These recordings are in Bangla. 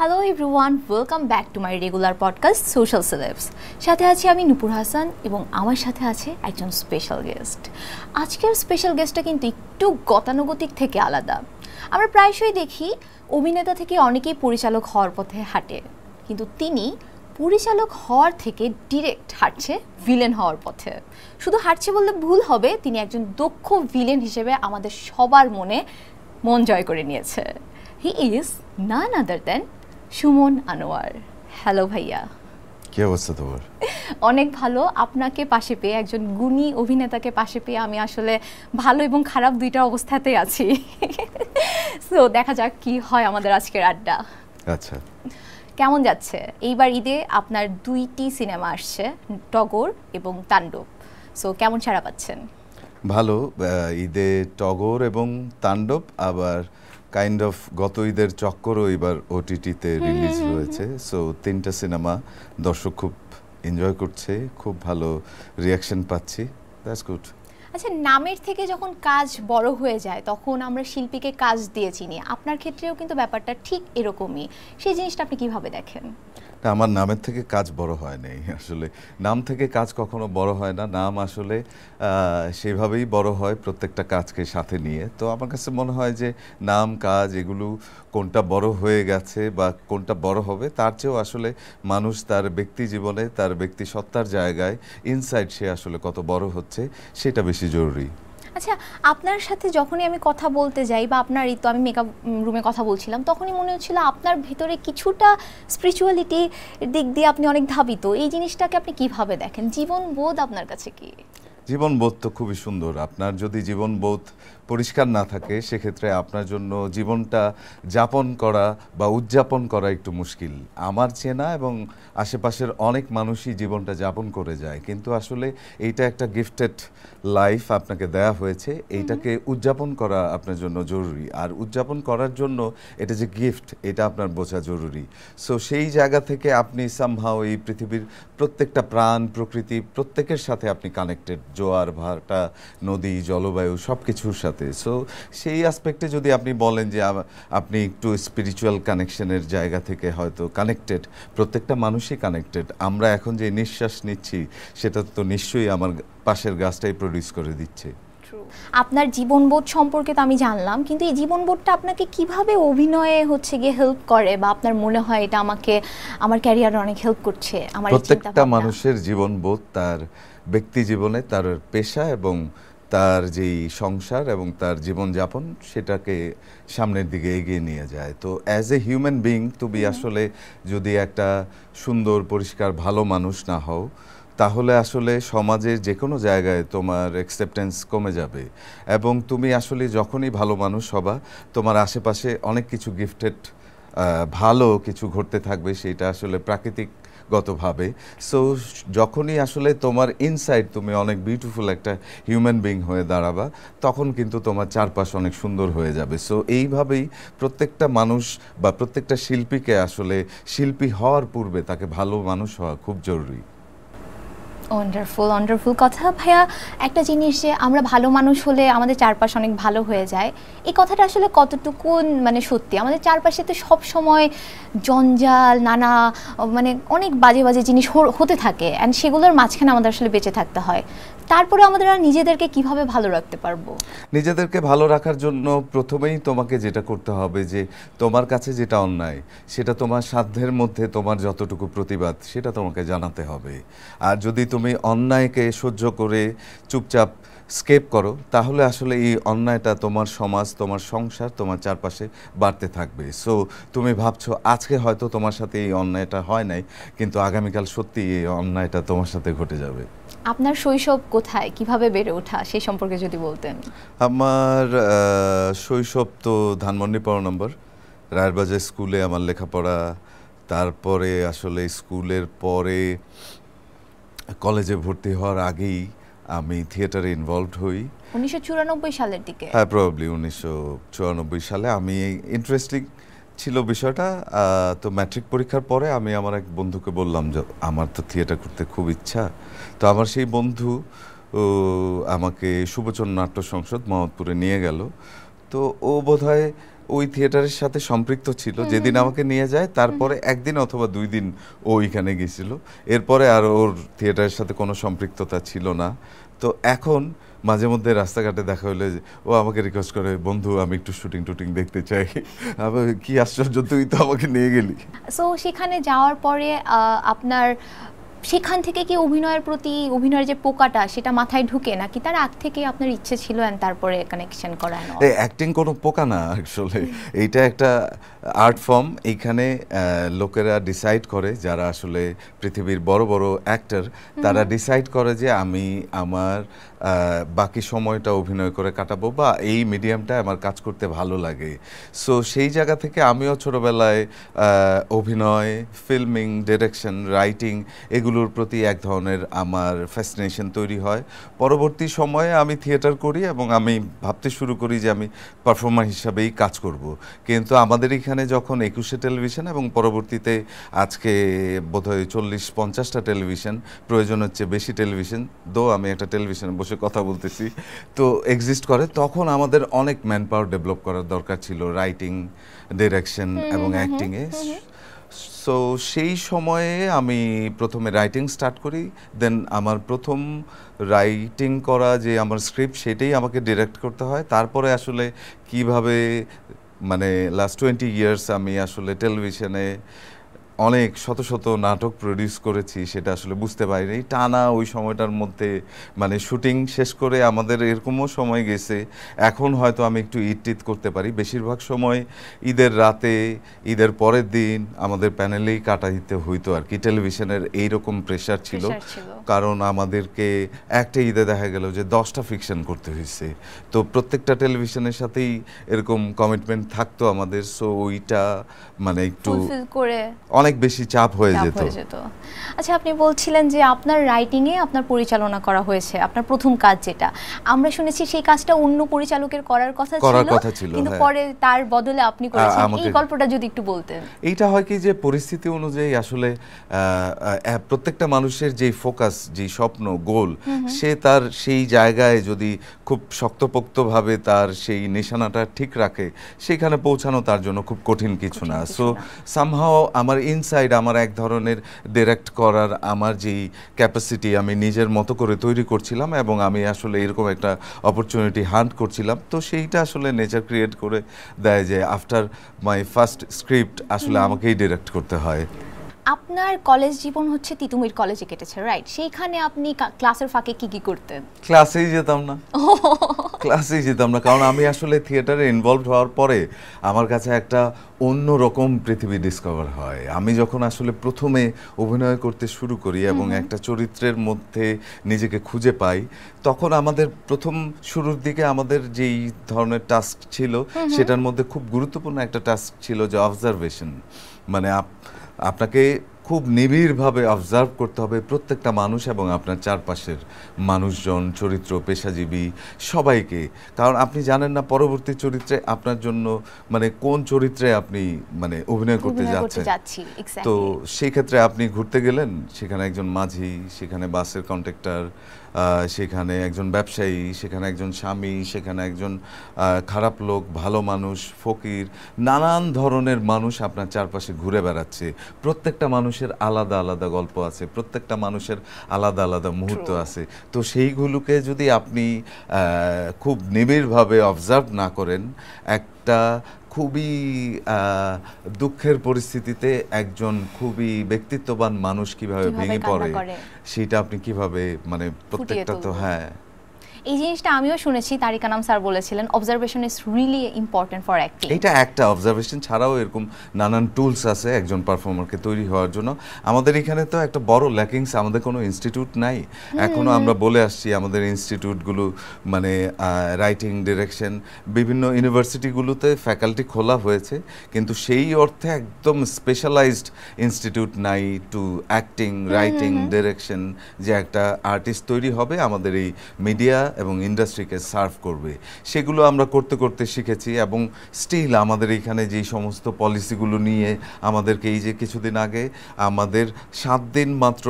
Hello everyone, welcome back to my regular podcast social celebs. সাথে আছি আমি নূপুর হাসান এবং আমার সাথে আছে একজন স্পেশাল গেস্ট। আজকের স্পেশাল গেস্টটা কিন্তু একটু গতানুগতিক থেকে আলাদা। আমরা প্রায়শই দেখি অভিনেতা থেকে অনেকেই পরিচালক হওয়ার পথে হাঁটে, কিন্তু তিনি পরিচালক হওয়ার থেকে ডিরেক্ট হাঁটছে ভিলেন হওয়ার পথে। শুধু হাঁটছে বললে ভুল হবে, তিনি একজন দক্ষ ভিলেন হিসেবে আমাদের সবার মন জয় করে নিয়েছে। He is none other than Suman Anwar. Hello ভাইয়া, কি অবস্থা তোমার? অনেক ভালো। আপনাকে পাশে পেয়ে, একজন গুণী অভিনেতাকে পাশে পেয়ে আমি আসলে ভালো এবং খারাপ দুইটা অবস্থাতেই আছি। সো দেখা যাক কি হয় আমাদের আজকের আড্ডা। আচ্ছা, কেমন যাচ্ছে? এইবার ঈদে আপনার দুইটি সিনেমা আসছে, টগর এবং তাণ্ডব। সো কেমন সাড়া পাচ্ছেন? ভালো। ঈদে টগর এবং তাণ্ডব, আবার কাইন্ড অফ গত ঈদের চক্করও এবার ওটিটিতে রিলিজ হয়েছে। সো তিনটা সিনেমা দর্শক খুব এনজয় করছে, খুব ভালো রিয়াকশন পাচ্ছি। That's good. আচ্ছা, নামের থেকে যখন কাজ বড় হয়ে যায় তখন আমরা শিল্পীকে কাজ দিয়ে চিনি। আপনার ক্ষেত্রেও কিন্তু ব্যাপারটা ঠিক এরকমই। সেই জিনিসটা আপনি কিভাবে দেখেন? আমার নামের থেকে কাজ বড় হয় নাই। আসলে নাম থেকে কাজ কখনো বড় হয় না। নাম আসলে সেভাবেই বড় হয় প্রত্যেকটা কাজকে সাথে নিয়ে। তো আমার কাছে মনে হয় যে নাম, কাজ এগুলো কোনটা বড় হয়ে গেছে বা কোনটা বড় হবে তার চেয়েও আসলে মানুষ তার ব্যক্তি জীবনে, তার ব্যক্তি সত্তার জায়গায় ইনসাইড সে আসলে কত বড় হচ্ছে সেটা বেশি জরুরি। আচ্ছা, আপনার সাথে যখনই আমি কথা বলতে যাই বা আপনার এই তো আমি মেকআপ রুমে কথা বলছিলাম, তখনই মনে হচ্ছিল আপনার ভিতরে কিছুটা স্পিরিচুয়ালিটি দিক দিয়ে আপনি অনেক ধাবিত। এই জিনিসটাকে আপনি কিভাবে দেখেন? জীবনবোধ আপনার কাছে কি? জীবনবোধ তো খুবই সুন্দর। আপনার যদি জীবনবোধ পরিষ্কার না থাকে সেক্ষেত্রে আপনার জন্য জীবনটা যাপন করা বা উদযাপন করা একটু মুশকিল। আমার চেনা এবং আশেপাশের অনেক মানুষই জীবনটা যাপন করে যায়, কিন্তু আসলে এইটা একটা গিফটেড লাইফ আপনাকে দেয়া হয়েছে। এইটাকে উদযাপন করা আপনার জন্য জরুরি, আর উদযাপন করার জন্য এটা যে গিফট এটা আপনার বোঝা জরুরি। সো সেই জায়গা থেকে আপনি সামহাও এই পৃথিবীর প্রত্যেকটা প্রাণ, প্রকৃতি প্রত্যেকের সাথে আপনি কানেক্টেড, জোয়ার ভাটা, নদী, জলবায়ু সব কিছুর সাথে। সো সেই অ্যাসপেক্টে যদি আপনি বলেন যে আপনি একটু স্পিরিচুয়াল কানেকশনের জায়গা থেকে হয়তো কানেক্টেড, প্রত্যেকটা মানুষই কানেক্টেড। আমরা এখন যে নিঃশ্বাস নিচ্ছি সেটা তো নিশ্চয়ই আমার পাশের গাছটাই প্রডিউস করে দিচ্ছে। আপনার জীবনবোধ সম্পর্কে তো আমি জানলাম, কিন্তু এই জীবনবোধটা আপনাকে কিভাবে অভিনয়ে গিয়ে হেল্প করে, বা আপনার মনে হয় এটা আমাকে আমার ক্যারিয়ারে অনেক হেল্প করছে? আমার প্রত্যেকটা মানুষের জীবনবোধ তার ব্যক্তি জীবনে, তার পেশা এবং তার যেই সংসার এবং তার জীবনযাপন সেটাকে সামনের দিকে এগিয়ে নিয়ে যায়। তো অ্যাজ এ হিউম্যান বিইং তুমি আসলে যদি একটা সুন্দর, পরিষ্কার, ভালো মানুষ না হও তাহলে আসলে সমাজের যে কোনো জায়গায় তোমার অ্যাকসেপ্টেন্স কমে যাবে। এবং তুমি আসলে যখনই ভালো মানুষ হবা তোমার আশেপাশে অনেক কিছু গিফটেড ভালো কিছু ঘটতে থাকবে, সেটা আসলে প্রাকৃতিকগতভাবে। সো যখনই আসলে তোমার ইনসাইড তুমি অনেক বিউটিফুল একটা হিউম্যান বিইং হয়ে দাঁড়াবা তখন কিন্তু তোমার চারপাশ অনেক সুন্দর হয়ে যাবে। সো এইভাবেই প্রত্যেকটা মানুষ বা প্রত্যেকটা শিল্পীকে আসলে শিল্পী হওয়ার পূর্বে তাকে ভালো মানুষ হওয়া খুব জরুরি। ওয়ান্ডারফুল ওয়ান্ডারফুল কথা। ভাইয়া, একটা জিনিস যে আমরা ভালো মানুষ হলে আমাদের চারপাশ অনেক ভালো হয়ে যায়, এই কথাটা আসলে কতটুকু সত্যি? আমাদের চারপাশে তো সব সময় জঞ্জাল, নানা অনেক বাজে বাজে জিনিস হতে থাকে, অ্যান্ড সেগুলোর মাঝখানে আমাদের আসলে বেঁচে থাকতে হয়। তারপরে আমাদের নিজেদেরকে কিভাবে ভালো রাখতে পারবো? নিজেদেরকে ভালো রাখার জন্য প্রথমেই তোমাকে যেটা করতে হবে যে তোমার কাছে যেটা অন্যায় সেটা তোমার সাধ্যের মধ্যে তোমার যতটুকু প্রতিবাদ সেটা তোমাকে জানাতে হবে। আর যদি তুমি অন্যায়কে সহ্য করে চুপচাপ স্কেপ করো তাহলে আসলে এই অন্যায়টা তোমার সমাজ, তোমার সংসার, তোমার চারপাশে বাড়তে থাকবে। সো তুমি ভাবছো আজকে হয়তো তোমার সাথে এই অন্যায়টা হয় নাই, কিন্তু আগামীকাল সত্যি এই অন্যায়টা তোমার সাথে ঘটে যাবে। আপনার শৈশব কোথায়, কিভাবে বেড়ে ওঠা সেই সম্পর্কে যদি বলতেন। আমার শৈশব তো ধানমন্ডি ১৫ নম্বর রায়েরবাজার স্কুলে আমার লেখাপড়া। তারপরে আসলে স্কুলের পরে কলেজে ভর্তি হওয়ার আগেই আমি থিয়েটারে ইনভলভড হই 1994 সালের দিকে। হ্যাঁ, প্রবাবলি 1994 সালে। আমি ইন্টারেস্টিং ছিল বিষয়টা। তো ম্যাট্রিক পরীক্ষার পরে আমি আমার এক বন্ধুকে বললাম যে আমার তো থিয়েটার করতে খুব ইচ্ছা। তো আমার সেই বন্ধু আমাকে শুভচন্দ্র নাট্য সংসদ মোহাম্মদপুরে নিয়ে গেল। তো ও বোধহয় ওই থিয়েটারের সাথে সম্পৃক্ত ছিল। যেদিন আমাকে নিয়ে যায় তারপরে একদিন অথবা 2 দিন ও ওইখানে গেছিল, এরপরে আর ওর থিয়েটারের সাথে কোনো সম্পৃক্ততা ছিল না। তো এখন মাঝে মধ্যে রাস্তাঘাটে দেখা হলে ও আমাকে রিকোয়েস্ট করে, বন্ধু আমি একটু শুটিং টুটিং দেখতে চাই। আমি কি আশ্চর্য, তুই তো আমাকে নিয়ে গেলি। সো সেখানে যাওয়ার পরে আপনার সেখান থেকে কি অভিনয়ের প্রতি, অভিনয়ের যে পোকাটা সেটা মাথায় ঢুকে, নাকি তার আগ থেকে আপনার ইচ্ছে ছিল তারপরে কানেকশন করানো? অ্যাক্টিং কোনো পোকা না আসলে, এইটা একটা আর্ট ফর্ম। এইখানে লোকেরা ডিসাইড করে, যারা আসলে পৃথিবীর বড় বড় অ্যাক্টর, তারা ডিসাইড করে যে আমি আমার বাকি সময়টা অভিনয় করে কাটাবো, বা এই মিডিয়ামটা আমার কাজ করতে ভালো লাগে। সো সেই জায়গা থেকে আমিও ছোটোবেলায় অভিনয়, ফিল্মিং, ডিরেকশন, রাইটিং এগুলোর প্রতি এক ধরনের আমার ফ্যাসিনেশন তৈরি হয়। পরবর্তী সময়ে আমি থিয়েটার করি এবং আমি ভাবতে শুরু করি যে আমি পারফর্মার হিসাবেই কাজ করব। কিন্তু আমাদের এখানে যখন 21শে টেলিভিশন এবং পরবর্তীতে আজকে বোধহয় 40-50টা টেলিভিশন, প্রয়োজন হচ্ছে বেশি টেলিভিশন, আমি একটা টেলিভিশনে বসে কথা বলতেছি, তো এক্সিস্ট করে, তখন আমাদের অনেক ম্যান পাওয়ার ডেভেলপ করার দরকার ছিল রাইটিং, ডিরেকশন এবং অ্যাক্টিংয়ে। সো সেই সময়ে আমি প্রথমে রাইটিং স্টার্ট করি, দেন আমার প্রথম রাইটিং করা যে আমার স্ক্রিপ্ট সেটাই আমাকে ডিরেক্ট করতে হয়। তারপরে আসলে কিভাবে মানে লাস্ট 20 ইয়ার্স আমি আসলে টেলিভিশনে অনেক শত শত নাটক প্রডিউস করেছি সেটা আসলে বুঝতে পারিনি। টানা ওই সময়টার মধ্যে মানে শুটিং শেষ করে আমাদের এরকমও সময় গেছে, এখন হয়তো আমি একটু ইট করতে পারি, বেশিরভাগ সময় ঈদের রাতে, ঈদের পরের দিন আমাদের প্যানেলেই কাটাইতে হইতো আর কি। টেলিভিশনের এইরকম প্রেশার ছিল, কারণ আমাদেরকে একটা ঈদে দেখা গেল যে 10টা ফিকশন করতে হয়েছে, তো প্রত্যেকটা টেলিভিশনের সাথেই এরকম কমিটমেন্ট থাকতো আমাদের। সো ওইটা মানে একটু অনেক বেশি চাপ হয়ে যেত। আচ্ছা, আপনি বলছিলেন যে আপনার রাইটিং এ আপনার পরিচালনা করা হয়েছে, আপনার প্রথম কাজ যেটা, আমরা শুনেছি সেই কাজটা অন্য পরিচালকের করার কথা ছিল, কিন্তু পরে তার বদলে আপনি করেছেন। এই গল্পটা যদি একটু বলতেন। এইটা হয় কি যে পরিস্থিতি অনুযায়ী আসলে প্রত্যেকটা মানুষের যে ফোকাস, যে স্বপ্ন, গোল, সে তার সেই জায়গায় যদি খুব শক্তপোক্তভাবে তার সেই নিশানাটা ঠিক রাখে, সেখানে পৌঁছানো তার জন্য খুব কঠিন কিছু না। সো সামহাও আমার ইনসাইড আমার এক ধরনের ডিরেক্ট করার আমার যেই ক্যাপাসিটি আমি নিজের মতো করে তৈরি করছিলাম, এবং আমি আসলে এরকম একটা অপরচুনিটি হান্ট করছিলাম, তো সেইটা আসলে নেচার ক্রিয়েট করে দেয় যে আফটার মাই ফার্স্ট স্ক্রিপ্ট আসলে আমাকেই ডিরেক্ট করতে হয়। আপনার কলেজ জীবন হচ্ছে তিতুমির কলেজে কেটেছে, রাইট? সেইখানে আপনি ক্লাসের ফাঁকে কি কি করতেন? ক্লাসেই যেতাম না, ক্লাসেই যেতাম না, কারণ আমি আসলে থিয়েটারে ইনভলভড হওয়ার পরে আমার কাছে একটা অন্য রকম পৃথিবী ডিসকভার হয়। আমি যখন আসলে প্রথমে অভিনয় করতে শুরু করি এবং একটা চরিত্রের মধ্যে নিজেকে খুঁজে পাই, তখন আমাদের প্রথম শুরুর দিকে আমাদের যেই ধরনের টাস্ক ছিল সেটার মধ্যে খুব গুরুত্বপূর্ণ একটা টাস্ক ছিল যে অবজারভেশন। মানে আপনাকে খুব নিবিড়ভাবে অবজার্ভ করতে হবে প্রত্যেকটা মানুষ এবং আপনার চারপাশের মানুষজন, চরিত্র, পেশাজীবী সবাইকে, কারণ আপনি জানেন না পরবর্তী চরিত্রে আপনার জন্য মানে কোন চরিত্রে আপনি মানে অভিনয় করতে যাচ্ছেন। তো সেই ক্ষেত্রে আপনি ঘুরতে গেলেন, সেখানে একজন মাঝি, সেখানে বাসের কন্ডাক্টর, সেখানে একজন ব্যবসায়ী, সেখানে একজন স্বামী, সেখানে একজন খারাপ লোক, ভালো মানুষ, ফকির, নানান ধরনের মানুষ আপনার চারপাশে ঘুরে বেড়াচ্ছে। প্রত্যেকটা মানুষের আলাদা আলাদা গল্প আছে, প্রত্যেকটা মানুষের আলাদা আলাদা মুহূর্ত আছে। তো সেইগুলোকে যদি আপনি খুব নিবিড়ভাবে অবজার্ভ না করেন, একটা খুবই দুঃখের পরিস্থিতিতে একজন খুবই ব্যক্তিত্ববান মানুষ কিভাবে ভেঙে পড়ে সেটা আপনি কিভাবে মানে প্রত্যেকটা তো হ্যাঁ, এই জিনিসটা আমিও শুনেছি, তারিক আনাম স্যার বলেছিলেন observation is really important for acting. এটা একটা অবজারভেশন ছাড়াও এরকম নানান টুলস আছে একজন পারফর্মারকে তৈরি হওয়ার জন্য। আমাদের এখানে তো একটা বড় ল্যাকিংস, আমাদের কোনো ইনস্টিটিউট নাই এখনো। আমরা বলে আসছি আমাদের ইনস্টিটিউটগুলো মানে রাইটিং, ডিরেকশন, বিভিন্ন ইউনিভার্সিটিগুলোতে ফ্যাকাল্টি খোলা হয়েছে, কিন্তু সেই অর্থে একদম স্পেশালাইজড ইনস্টিটিউট নাই টু অ্যাক্টিং, রাইটিং, ডিরেকশন, যে একটা আর্টিস্ট তৈরি হবে আমাদের এই মিডিয়া এবং ইন্ডাস্ট্রিকে সার্ভ করবে। সেগুলো আমরা করতে করতে শিখেছি, এবং স্টিল আমাদের এখানে যেই সমস্ত পলিসিগুলো নিয়ে আমাদেরকে এই যে কিছুদিন আগে আমাদের 7 দিন মাত্র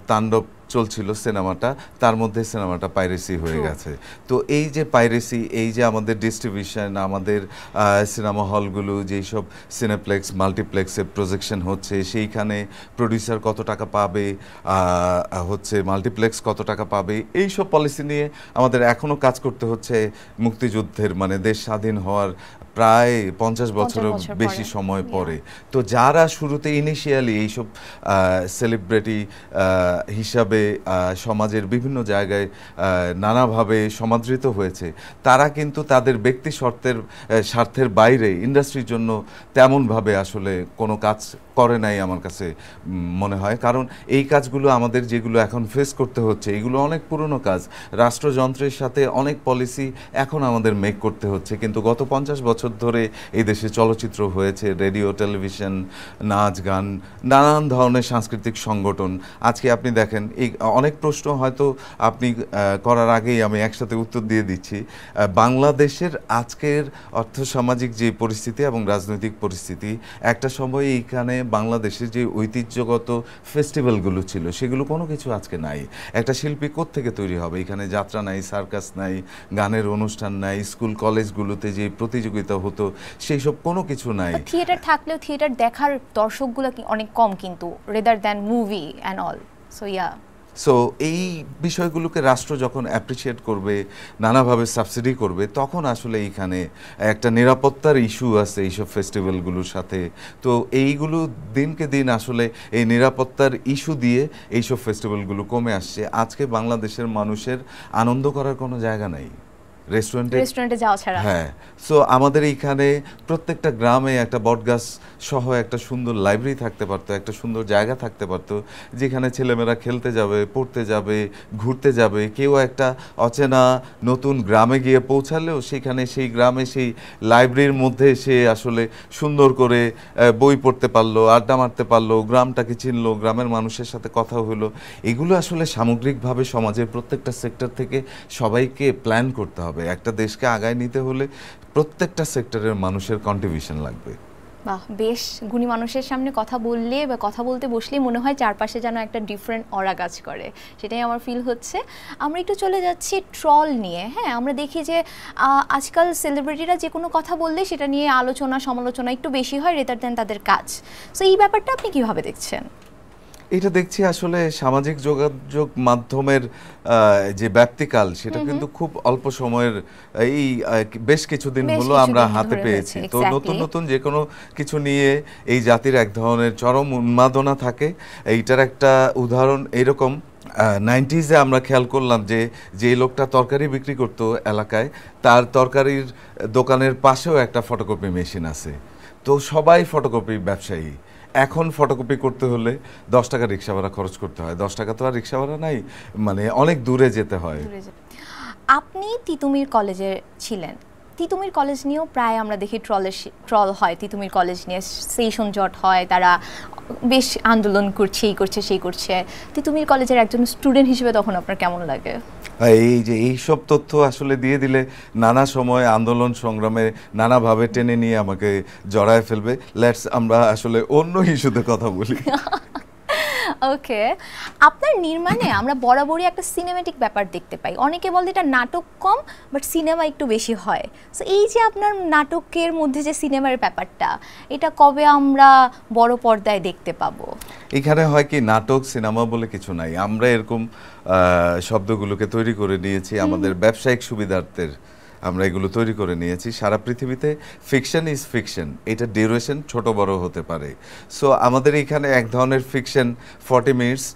তাণ্ডব চলছিল সিনেমাটা, তার মধ্যে সিনেমাটা পাইরেসি হয়ে গেছে। তো এই যে পাইরেসি, এই যে আমাদের ডিস্ট্রিবিউশন, আমাদের সিনেমা হলগুলো যেই সব সিনেপ্লেক্স মাল্টিপ্লেক্সে প্রজেকশন হচ্ছে, সেইখানে প্রডিউসার কত টাকা পাবে, হচ্ছে মাল্টিপ্লেক্স কত টাকা পাবে, এই সব পলিসি নিয়ে আমাদের এখনও কাজ করতে হচ্ছে। মুক্তিযুদ্ধের মানে দেশ স্বাধীন হওয়ার প্রায় 50 বছরের বেশি সময় পরে। তো যারা শুরুতে ইনিশিয়ালি এইসব সেলিব্রিটি হিসাবে সমাজের বিভিন্ন জায়গায় নানাভাবে সমাদৃত হয়েছে, তারা কিন্তু তাদের ব্যক্তি স্বার্থের বাইরে ইন্ডাস্ট্রির জন্য তেমনভাবে আসলে কোনো কাজ করে নাই আমার কাছে মনে হয়। কারণ এই কাজগুলো আমাদের যেগুলো এখন ফেস করতে হচ্ছে, এগুলো অনেক পুরনো কাজ। রাষ্ট্রযন্ত্রের সাথে অনেক পলিসি এখন আমাদের মেক করতে হচ্ছে। কিন্তু গত 50 বছর ধরে এই দেশে চলচ্চিত্র হয়েছে, রেডিও, টেলিভিশন, নাচ, গান, নানান ধরনের সাংস্কৃতিক সংগঠন। আজকে আপনি দেখেন, এই অনেক প্রশ্ন হয়তো আপনি করার আগেই আমি একসাথে উত্তর দিয়ে দিচ্ছি। বাংলাদেশের আজকের অর্থসামাজিক যে পরিস্থিতি এবং রাজনৈতিক পরিস্থিতি, একটা সময় এইখানে বাংলাদেশের যে ঐতিহ্যগত ফেস্টিভ্যালগুলো ছিল, সেগুলো কোনো কিছু আজকে নাই। একটা শিল্পী কোত্থেকে তৈরি হবে? এখানে যাত্রা নাই, সার্কাস নাই, গানের অনুষ্ঠান নাই, স্কুল কলেজগুলোতে যে প্রতিযোগিতা হতো সেই সব কোনো কিছু নাই। থিয়েটার থাকলেও থিয়েটার দেখার দর্শকগুলো অনেক কম কিন্তু, rather than movie and all. So এই বিষয়গুলোকে রাষ্ট্র যখন অ্যাপ্রিসিয়েট করবে, নানাভাবে সাবসিডি করবে, তখন আসলে এইখানে একটা নিরাপত্তার ইস্যু আছে এইসব ফেস্টিভ্যালগুলোর সাথে। তো এইগুলো দিনকে দিন আসলে এই নিরাপত্তার ইস্যু দিয়ে এইসব ফেস্টিভ্যালগুলো কমে আসছে। আজকে বাংলাদেশের মানুষের আনন্দ করার কোনো জায়গা নাই রেস্টুরেন্টে যাওয়া ছাড়া। হ্যাঁ, সো আমাদের এইখানে প্রত্যেকটা গ্রামে একটা বটগাছ সহ একটা সুন্দর লাইব্রেরি থাকতে পারতো, একটা সুন্দর জায়গা থাকতে পারতো, যেখানে ছেলেমেয়েরা খেলতে যাবে, পড়তে যাবে, ঘুরতে যাবে। কেউ একটা অচেনা নতুন গ্রামে গিয়ে পৌঁছালেও সেখানে সেই গ্রামে সেই লাইব্রেরির মধ্যে সে আসলে সুন্দর করে বই পড়তে পারলো, আড্ডা মারতে পারলো, গ্রামটাকে চিনলো, গ্রামের মানুষের সাথে কথা হলো। এগুলো আসলে সামগ্রিকভাবে সমাজের প্রত্যেকটা সেক্টর থেকে সবাইকে প্ল্যান করতে হবে। একটা দেশকে আগায় নিতে হলে প্রত্যেকটা সেক্টরের মানুষের কন্ট্রিবিউশন লাগবে। বাহ, বেশ। গুণী মানুষের সামনে কথা বললে বা কথা বলতে বসলেই মনে হয় চারপাশে যেন একটা ডিফারেন্ট অরা কাজ করে, সেটাই আমার ফিল হচ্ছে। আমরা একটু চলে যাচ্ছি ট্রল নিয়ে। হ্যাঁ, আমরা দেখি যে আজকাল সেলিব্রিটিরা যে কোনো কথা বললে সেটা নিয়ে আলোচনা সমালোচনা একটু বেশি হয় রেদার দেন তাদের কাজ। সো এই ব্যাপারটা আপনি কিভাবে দেখছেন? এটা দেখছি আসলে সামাজিক যোগাযোগ মাধ্যমের যে ব্যাপ্তিকাল, সেটা কিন্তু খুব অল্প সময়ের, এই বেশ কিছুদিন হলো আমরা হাতে পেয়েছি। তো নতুন নতুন যে কোনো কিছু নিয়ে এই জাতির এক ধরনের চরম উন্মাদনা থাকে। এইটার একটা উদাহরণ এইরকম, 90s-এ আমরা খেয়াল করলাম যে যেই লোকটা তরকারি বিক্রি করতো এলাকায়, তার তরকারির দোকানের পাশেও একটা ফটোকপি মেশিন আছে। তো সবাই ফটোকপি ব্যবসায়ী। এখন ফটোকপি করতে হলে 10 টাকা রিক্সা ভাড়া খরচ করতে হয়। 10 টাকা তো আর রিক্সা ভাড়া নাই, মানে অনেক দূরে যেতে হয়। আপনি তিতুমির কলেজে ছিলেন, তিতুমির কলেজ নিয়েও প্রায় আমরা দেখি ট্রল হয় তিতুমির কলেজ নিয়ে, সেশন জট হয়, তারা বেশ আন্দোলন করছে, এই করছে সেই করছে। তিতুমির কলেজের একজন স্টুডেন্ট হিসেবে তখন আপনার কেমন লাগে? এই যে এইসব তথ্য আসলে দিয়ে দিলে নানা সময় আন্দোলন সংগ্রামে নানাভাবে টেনে নিয়ে আমাকে জড়ায় ফেলবে। আমরা আসলে অন্য ইস্যুতে কথা বলি। ওকে, আপনার নির্মাণে আমরা বরাবরই একটা সিনেম্যাটিক ব্যাপার দেখতে পাই। অনেকে বলে এটা নাটক কম বাট সিনেমা একটু বেশি হয়। সো এই যে আপনার নাটকের মধ্যে যে সিনেমার ব্যাপারটা, এটা কবে আমরা বড় পর্দায় দেখতে পাবো? এখানে হয় কি, নাটক সিনেমা বলে কিছু নাই। আমরা এরকম শব্দগুলোকে তৈরি করে নিয়েছি আমাদের ব্যবসায়িক সুবিধার্থের। আমরা এগুলো তৈরি করে নিয়েছি। সারা পৃথিবীতে ফিকশন ইজ ফিকশন, এটা ডিউরেশন ছোট বড় হতে পারে। সো আমাদের এখানে এক ধরনের ফিকশন 40 মিনিটস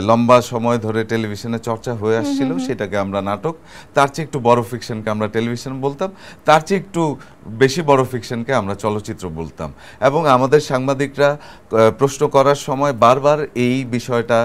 লম্বা সময় ধরে টেলিভিশনে চর্চা হয়ে আসছিল, সেটাকে আমরা নাটক, তার চেয়ে একটু বড় ফিকশনকে আমরা টেলিভিশন বলতাম, তার চেয়ে একটু বেশি বড় ফিকশনকে আমরা চলচ্চিত্র বলতাম। এবং আমাদের সাংবাদিকরা প্রশ্ন করার সময় বারবার এই বিষয়টা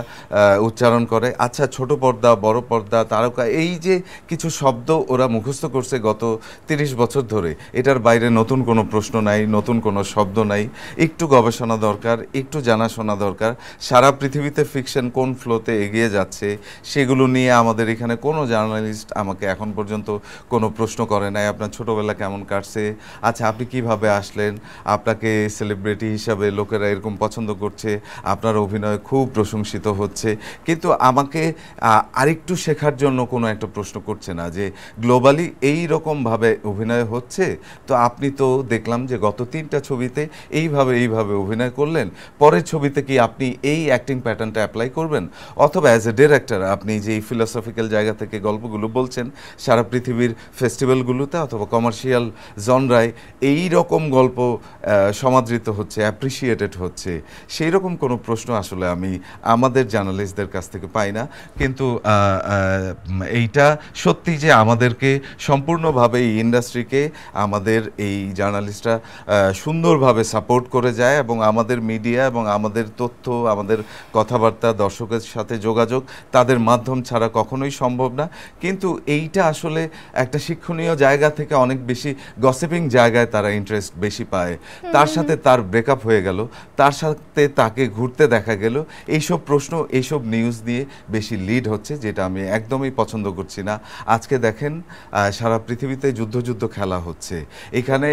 উচ্চারণ করে, আচ্ছা ছোট পর্দা, বড় পর্দা, তারকা, এই যে কিছু শব্দ ওরা মুখস্থ করছে গত 30 বছর ধরে, এটার বাইরে নতুন কোনো প্রশ্ন নাই, নতুন কোনো শব্দ নাই। একটু গবেষণা দরকার, একটু জানাশোনা দরকার। সারা পৃথিবীতে ফিকশন কোন ফ্লোতে এগিয়ে যাচ্ছে সেগুলো নিয়ে আমাদের এখানে কোনো জার্নালিস্ট আমাকে এখন পর্যন্ত কোনো প্রশ্ন করে নাই। আপনার ছোটোবেলা কেমন কাটছে, আচ্ছা আপনি কিভাবে আসলেন, আপনাকে সেলিব্রিটি হিসাবে লোকেরা এরকম পছন্দ করছে, আপনার অভিনয় খুব প্রশংসিত হচ্ছে, কিন্তু আমাকে আরেকটু শেখার জন্য কোনো একটা প্রশ্ন করছে না যে গ্লোবালি এই রকমভাবে অভিনয় হচ্ছে, তো আপনি তো দেখলাম যে গত 3টা ছবিতে এইভাবে অভিনয় করলেন, পরের ছবিতে কি আপনি এই অ্যাক্টিং প্যাটার্নটা অ্যাপ্লাই করবেন, অথবা অ্যাজ এ ডিরেক্টর আপনি যে ফিলোসফিক্যাল জায়গা থেকে গল্পগুলো বলছেন সারা পৃথিবীর ফেস্টিভ্যালগুলোতে অথবা কমার্শিয়াল জনরায় এই রকম গল্প সমাদৃত হচ্ছে, অ্যাপ্রিসিয়েটেড হচ্ছে, সেই রকম কোনো প্রশ্ন আসলে আমি আমাদের জার্নালিস্টদের কাছ থেকে পাই না। কিন্তু এইটা সত্যি যে আমাদেরকে সম্পূর্ণভাবে এই ইন্ডাস্ট্রিকে আমাদের এই জার্নালিস্টরা সুন্দরভাবে সাপোর্ট করে যায়, এবং আমাদের মিডিয়া এবং আমাদের তথ্য, আমাদের কথাবার্তা, দর্শকের সাথে যোগাযোগ তাদের মাধ্যম ছাড়া কখনোই সম্ভব না। কিন্তু এইটা আসলে একটা শিক্ষণীয় জায়গা থেকে অনেক বেশি গসিপিং জায়গায় তারা ইন্টারেস্ট বেশি পায়। তার সাথে তার ব্রেকআপ হয়ে গেল, তার সাথে তাকে ঘুরতে দেখা গেল, এইসব প্রশ্ন, এইসব নিউজ দিয়ে বেশি লিড হচ্ছে, যেটা আমি একদমই পছন্দ করছি না। আজকে দেখেন সারা পৃথিবীতে যুদ্ধ খেলা হচ্ছে, এখানে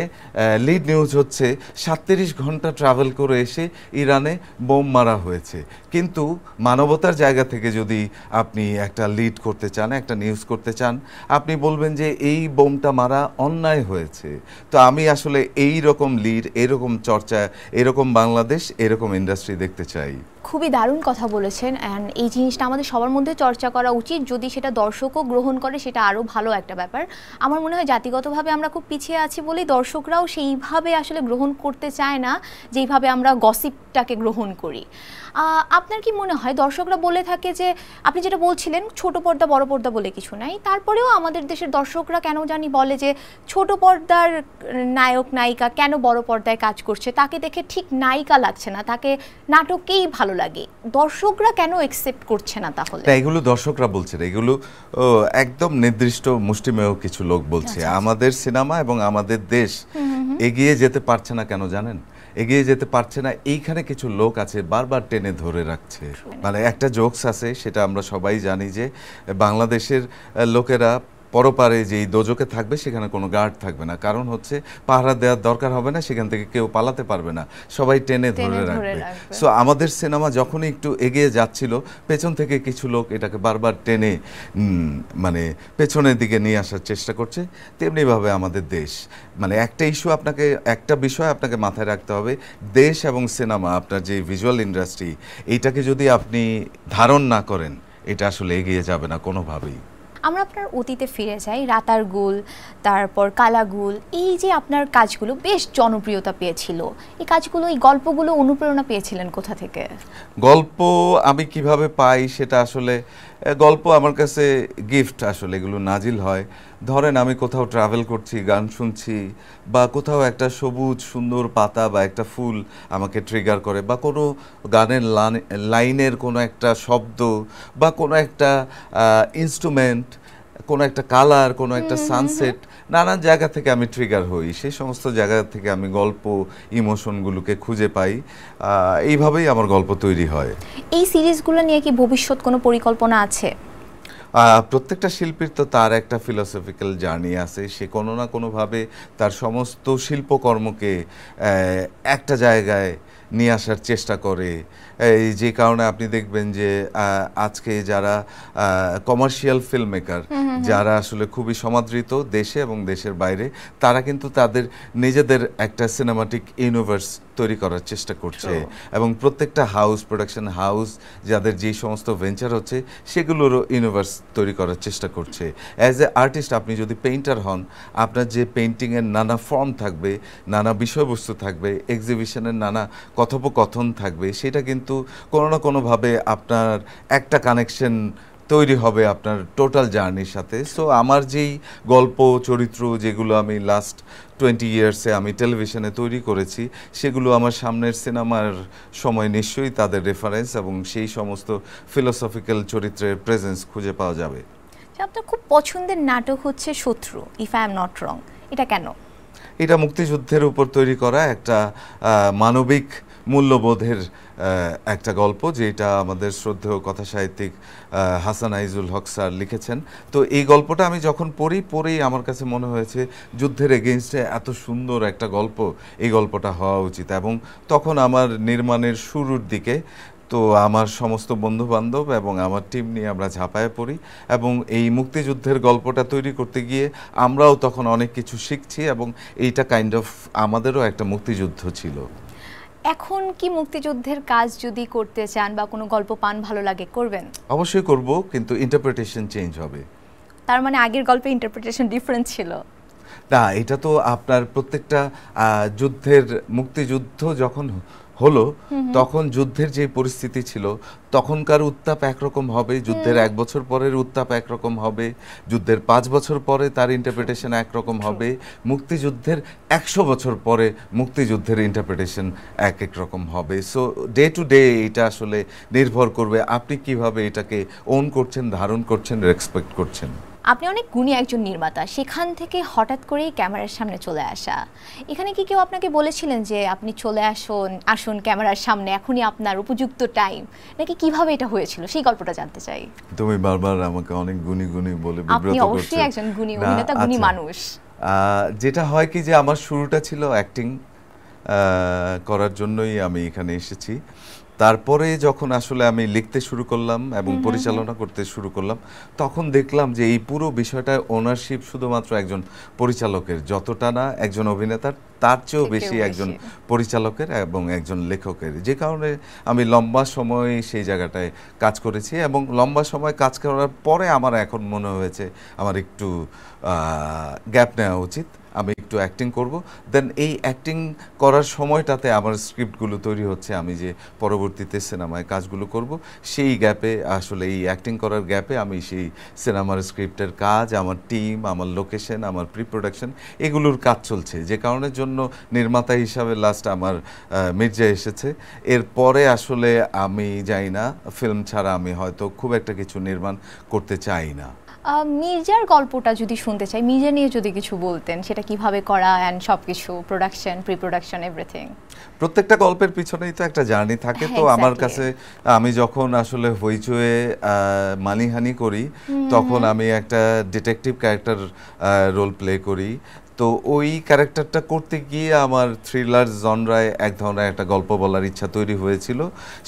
লিড নিউজ হচ্ছে 37 ঘন্টা ট্রাভেল করে এসে ইরানে বোম মারা হয়েছে। কিন্তু মানবতার জায়গা থেকে যদি আপনি একটা লিড করতে চান, একটা নিউজ করতে চান, আপনি বলবেন যে এই বোমটা মারা অন্যায় হয়েছে। তো আমি আসলে এই রকম লিড, এরকম চর্চা, এরকম বাংলাদেশ, এরকম ইন্ডাস্ট্রি দেখতে চাই। খুবই দারুণ কথা বলেছেন, অ্যান্ড এই জিনিসটা আমাদের সবার মধ্যে চর্চা করা উচিত। যদি সেটা দর্শকও গ্রহণ করে সেটা আরও ভালো একটা ব্যাপার। আমার মনে হয় জাতিগতভাবে আমরা খুব পিছিয়ে আছি বলেই দর্শকরাও সেইভাবে আসলে গ্রহণ করতে চায় না যেইভাবে আমরা গসিপটাকে গ্রহণ করি। আপনার কি মনে হয় দর্শকরা বলে থাকে যে, আপনি যেটা বলছিলেন ছোট পর্দা বড় পর্দা বলে কিছু নাই, তারপরেও আমাদের দেশের দর্শকরা কেন জানি বলে যে ছোট পর্দার নায়ক নায়িকা কেন বড় পর্দায় কাজ করছে, তাকে দেখে ঠিক নায়িকা লাগছে না, তাকে নাটকেই ভালো লাগে, দর্শকরা কেন একসেপ্ট করছে না? তাহলে এগুলো দর্শকরা বলছে না, এগুলো একদম নির্দিষ্ট মুষ্টিমেয় কিছু লোক বলছে। আমাদের সিনেমা এবং আমাদের দেশ এগিয়ে যেতে পারছে না কেন জানেন? এগিয়ে যেতে পারছে না, এইখানে কিছু লোক আছে বারবার টেনে ধরে রাখছে। মানে একটা জোকস আছে, সেটা আমরা সবাই জানি যে বাংলাদেশের লোকেরা পরপারে যেই দোজকে থাকবে সেখানে কোনো গার্ড থাকবে না, কারণ হচ্ছে পাহারা দেওয়ার দরকার হবে না, সেখান থেকে কেউ পালাতে পারবে না, সবাই টেনে ধরে রাখবে। সো আমাদের সিনেমা যখনই একটু এগিয়ে যাচ্ছিল, পেছন থেকে কিছু লোক এটাকে বারবার টেনে মানে পেছনের দিকে নিয়ে আসার চেষ্টা করছে। তেমনিভাবে আমাদের দেশ, মানে একটা ইস্যু আপনাকে, একটা বিষয় আপনাকে মাথায় রাখতে হবে, দেশ এবং সিনেমা, আপনার যে ভিজুয়াল ইন্ডাস্ট্রি, এইটাকে যদি আপনি ধারণ না করেন, এটা আসলে এগিয়ে যাবে না কোনোভাবেই। আমরা আপনার অতীতে ফিরে যাই, রাতার গুল, তারপর কালাগুল, এই যে আপনার কাজগুলো বেশ জনপ্রিয়তা পেয়েছিল, এই কাজগুলো, এই গল্পগুলো অনুপ্রেরণা পেয়েছিলেন কোথা থেকে? গল্প আমি কিভাবে পাই সেটা আসলে, গল্প আমার কাছে গিফট, আসলে এগুলো নাজিল হয়। ধরেন আমি কোথাও ট্রাভেল করছি, গান শুনছি, বা কোথাও একটা সবুজ সুন্দর পাতা বা একটা ফুল আমাকে ট্রিগার করে, বা কোনো গানের লাইনের কোনো একটা শব্দ, বা কোনো একটা ইনস্ট্রুমেন্ট, কোনো একটা কালার, কোনো একটা সানসেট, নানান জায়গা থেকে আমি ট্রিগার হই। সেই সমস্ত জায়গা থেকে আমি গল্প, ইমোশনগুলোকে খুঁজে পাই। এইভাবেই আমার গল্প তৈরি হয়। এই সিরিজগুলো নিয়ে কি ভবিষ্যৎ কোনো পরিকল্পনা আছে? প্রত্যেকটা শিল্পীর তো তার একটা ফিলোসফিক্যাল জার্নি আছে, সে কোনো না কোনোভাবে তার সমস্ত শিল্পকর্মকে একটা জায়গায় নিয়ে আসার চেষ্টা করে। এই যে কারণে আপনি দেখবেন যে আজকে যারা কমার্শিয়াল ফিল্ম মেকার, যারা আসলে খুবই সমাদৃত দেশে এবং দেশের বাইরে, তারা কিন্তু তাদের নিজেদের একটা সিনেমাটিক ইউনিভার্স তৈরি করার চেষ্টা করছে, এবং প্রত্যেকটা হাউস, প্রোডাকশন হাউস, যাদের যে সমস্ত ভেঞ্চার হচ্ছে সেগুলোরও ইউনিভার্স তৈরি করার চেষ্টা করছে। অ্যাজ এ আর্টিস্ট আপনি যদি পেইন্টার হন, আপনার যে পেইন্টিংয়ের নানা ফর্ম থাকবে, নানা বিষয়বস্তু থাকবে, এক্সিবিশনের নানা কথোপকথন থাকবে, সেটা কিন্তু কোনো না কোনোভাবে আপনার একটা কানেকশন তৈরি হবে আপনার টোটাল জার্নির সাথে। সো আমার যেই গল্প, চরিত্র যেগুলো আমি লাস্ট 20 ইয়ার্সে আমি টেলিভিশনে তৈরি করেছি, সেগুলো আমার সামনের সিনেমার সময় নিশ্চয়ই তাদের রেফারেন্স এবং সেই সমস্ত ফিলোসফিক্যাল চরিত্রের প্রেজেন্স খুঁজে পাওয়া যাবে। আপনার খুব পছন্দের নাটক হচ্ছে শত্রু, if I am not wrong, এটা কেন? এটা মুক্তিযুদ্ধের উপর তৈরি করা একটা মানবিক মূল্যবোধের একটা গল্প, যেটা আমাদের শ্রদ্ধেয় কথাসাহিত্যিক হাসান আইজুল হক স্যার লিখেছেন। তো এই গল্পটা আমি যখন পড়েই আমার কাছে মনে হয়েছে যুদ্ধের এগেইনস্টে এত সুন্দর একটা গল্প, এই গল্পটা হওয়া উচিত। এবং তখন আমার নির্মাণের শুরুর দিকে তো আমার সমস্ত বন্ধুবান্ধব এবং আমার টিম নিয়ে আমরা ঝাঁপায়ে পড়ি, এবং এই মুক্তিযুদ্ধের গল্পটা তৈরি করতে গিয়ে আমরাও তখন অনেক কিছু শিখছি, এবং এইটা কাইন্ড অফ আমাদেরও একটা মুক্তিযুদ্ধ ছিল। এখন কি মুক্তিযুদ্ধের কাজ যদি করতে চান বা কোনো গল্প পান ভালো লাগে, করবেন? অবশ্যই করব, কিন্তু ইন্টারপ্রিটেশন চেঞ্জ হবে। তার মানে আগের গল্পে ইন্টারপ্রিটেশন ডিফারেন্ট ছিল? না, এটা তো আপনার প্রত্যেকটা যুদ্ধের, মুক্তিযুদ্ধ যখন হলো তখন যুদ্ধের যে পরিস্থিতি ছিল তখনকার উত্তাপ একরকম হবে, যুদ্ধের 1 বছর পরের উত্তাপ একরকম হবে, যুদ্ধের 5 বছর পরে তার ইন্টারপ্রিটেশন একরকম হবে, মুক্তিযুদ্ধের 100 বছর পরে মুক্তিযুদ্ধের ইন্টারপ্রিটেশন এক রকম হবে। সো ডে টু ডে এটা আসলে নির্ভর করবে আপনি কিভাবে এটাকে ওন করছেন, ধারণ করছেন, রেসপেক্ট করছেন। আপনি অনেক গুণী একজন নির্মাতা, সেখান থেকে হঠাৎ করেই ক্যামেরার সামনে চলে আসা, এখানে কি কেউ আপনাকে বলেছিলেন যে আপনি চলে আসুন ক্যামেরার সামনে, এখনই আপনার উপযুক্ত টাইম, নাকি কিভাবে এটা হয়েছিল সেই গল্পটা জানতে চাই। তুমি বারবার আমাকে অনেক গুণী গুণী বলে বিব্রত করছো। আপনি অবশ্যই একজন গুণী অভিনেতা, গুণী মানুষ। যেটা হয় কি, যে আমার শুরুটা ছিল অ্যাক্টিং করার জন্যই আমি এখানে এসেছি। তারপরে যখন আসলে আমি লিখতে শুরু করলাম এবং পরিচালনা করতে শুরু করলাম, তখন দেখলাম যে এই পুরো বিষয়টা ওনারশিপ শুধুমাত্র একজন পরিচালকের, যতটা না একজন অভিনেতার, তার চেয়েও বেশি একজন পরিচালকের এবং একজন লেখকের। যে কারণে আমি লম্বা সময় সেই জায়গাটায় কাজ করেছি, এবং লম্বা সময় কাজ করার পরে আমার এখন মনে হয়েছে আমার একটু গ্যাপ নেওয়া উচিত, আমি একটু অ্যাক্টিং করব। দেন এই অ্যাক্টিং করার সময়টাতে আমার স্ক্রিপ্টগুলো তৈরি হচ্ছে, আমি যে পরবর্তীতে সিনেমায় কাজগুলো করব, সেই গ্যাপে আসলে এই অ্যাক্টিং করার গ্যাপে আমি সেই সিনেমার স্ক্রিপ্টের কাজ, আমার টিম, আমার লোকেশন, আমার প্রি প্রোডাকশন, এগুলোর কাজ চলছে। যে কারণের জন্য নির্মাতা হিসাবে লাস্ট আমার মির্জা এসেছে। এরপরে আসলে আমি যাই না, ফিল্ম ছাড়া আমি হয়তো খুব একটা কিছু নির্মাণ করতে চাই না। মির্জার গল্পটা যদি শুনতে চাই, মির্জা নিয়ে যদি কিছু বলতেন, সেটা কিভাবে করা অ্যান্ড সব কিছু, প্রোডাকশন, প্রি প্রোডাকশন, এভরিথিং। প্রত্যেকটা গল্পের পিছনেই তো একটা জার্নি থাকে। তো আমার কাছে, আমি যখন আসলে হইচয়ে মানিহানি করি, তখন আমি একটা ডিটেকটিভ ক্যারেক্টার রোল প্লে করি। তো ওই ক্যারেক্টারটা করতে গিয়ে আমার থ্রিলার জনরায় এক ধরনের একটা গল্প বলার ইচ্ছা তৈরি হয়েছিল,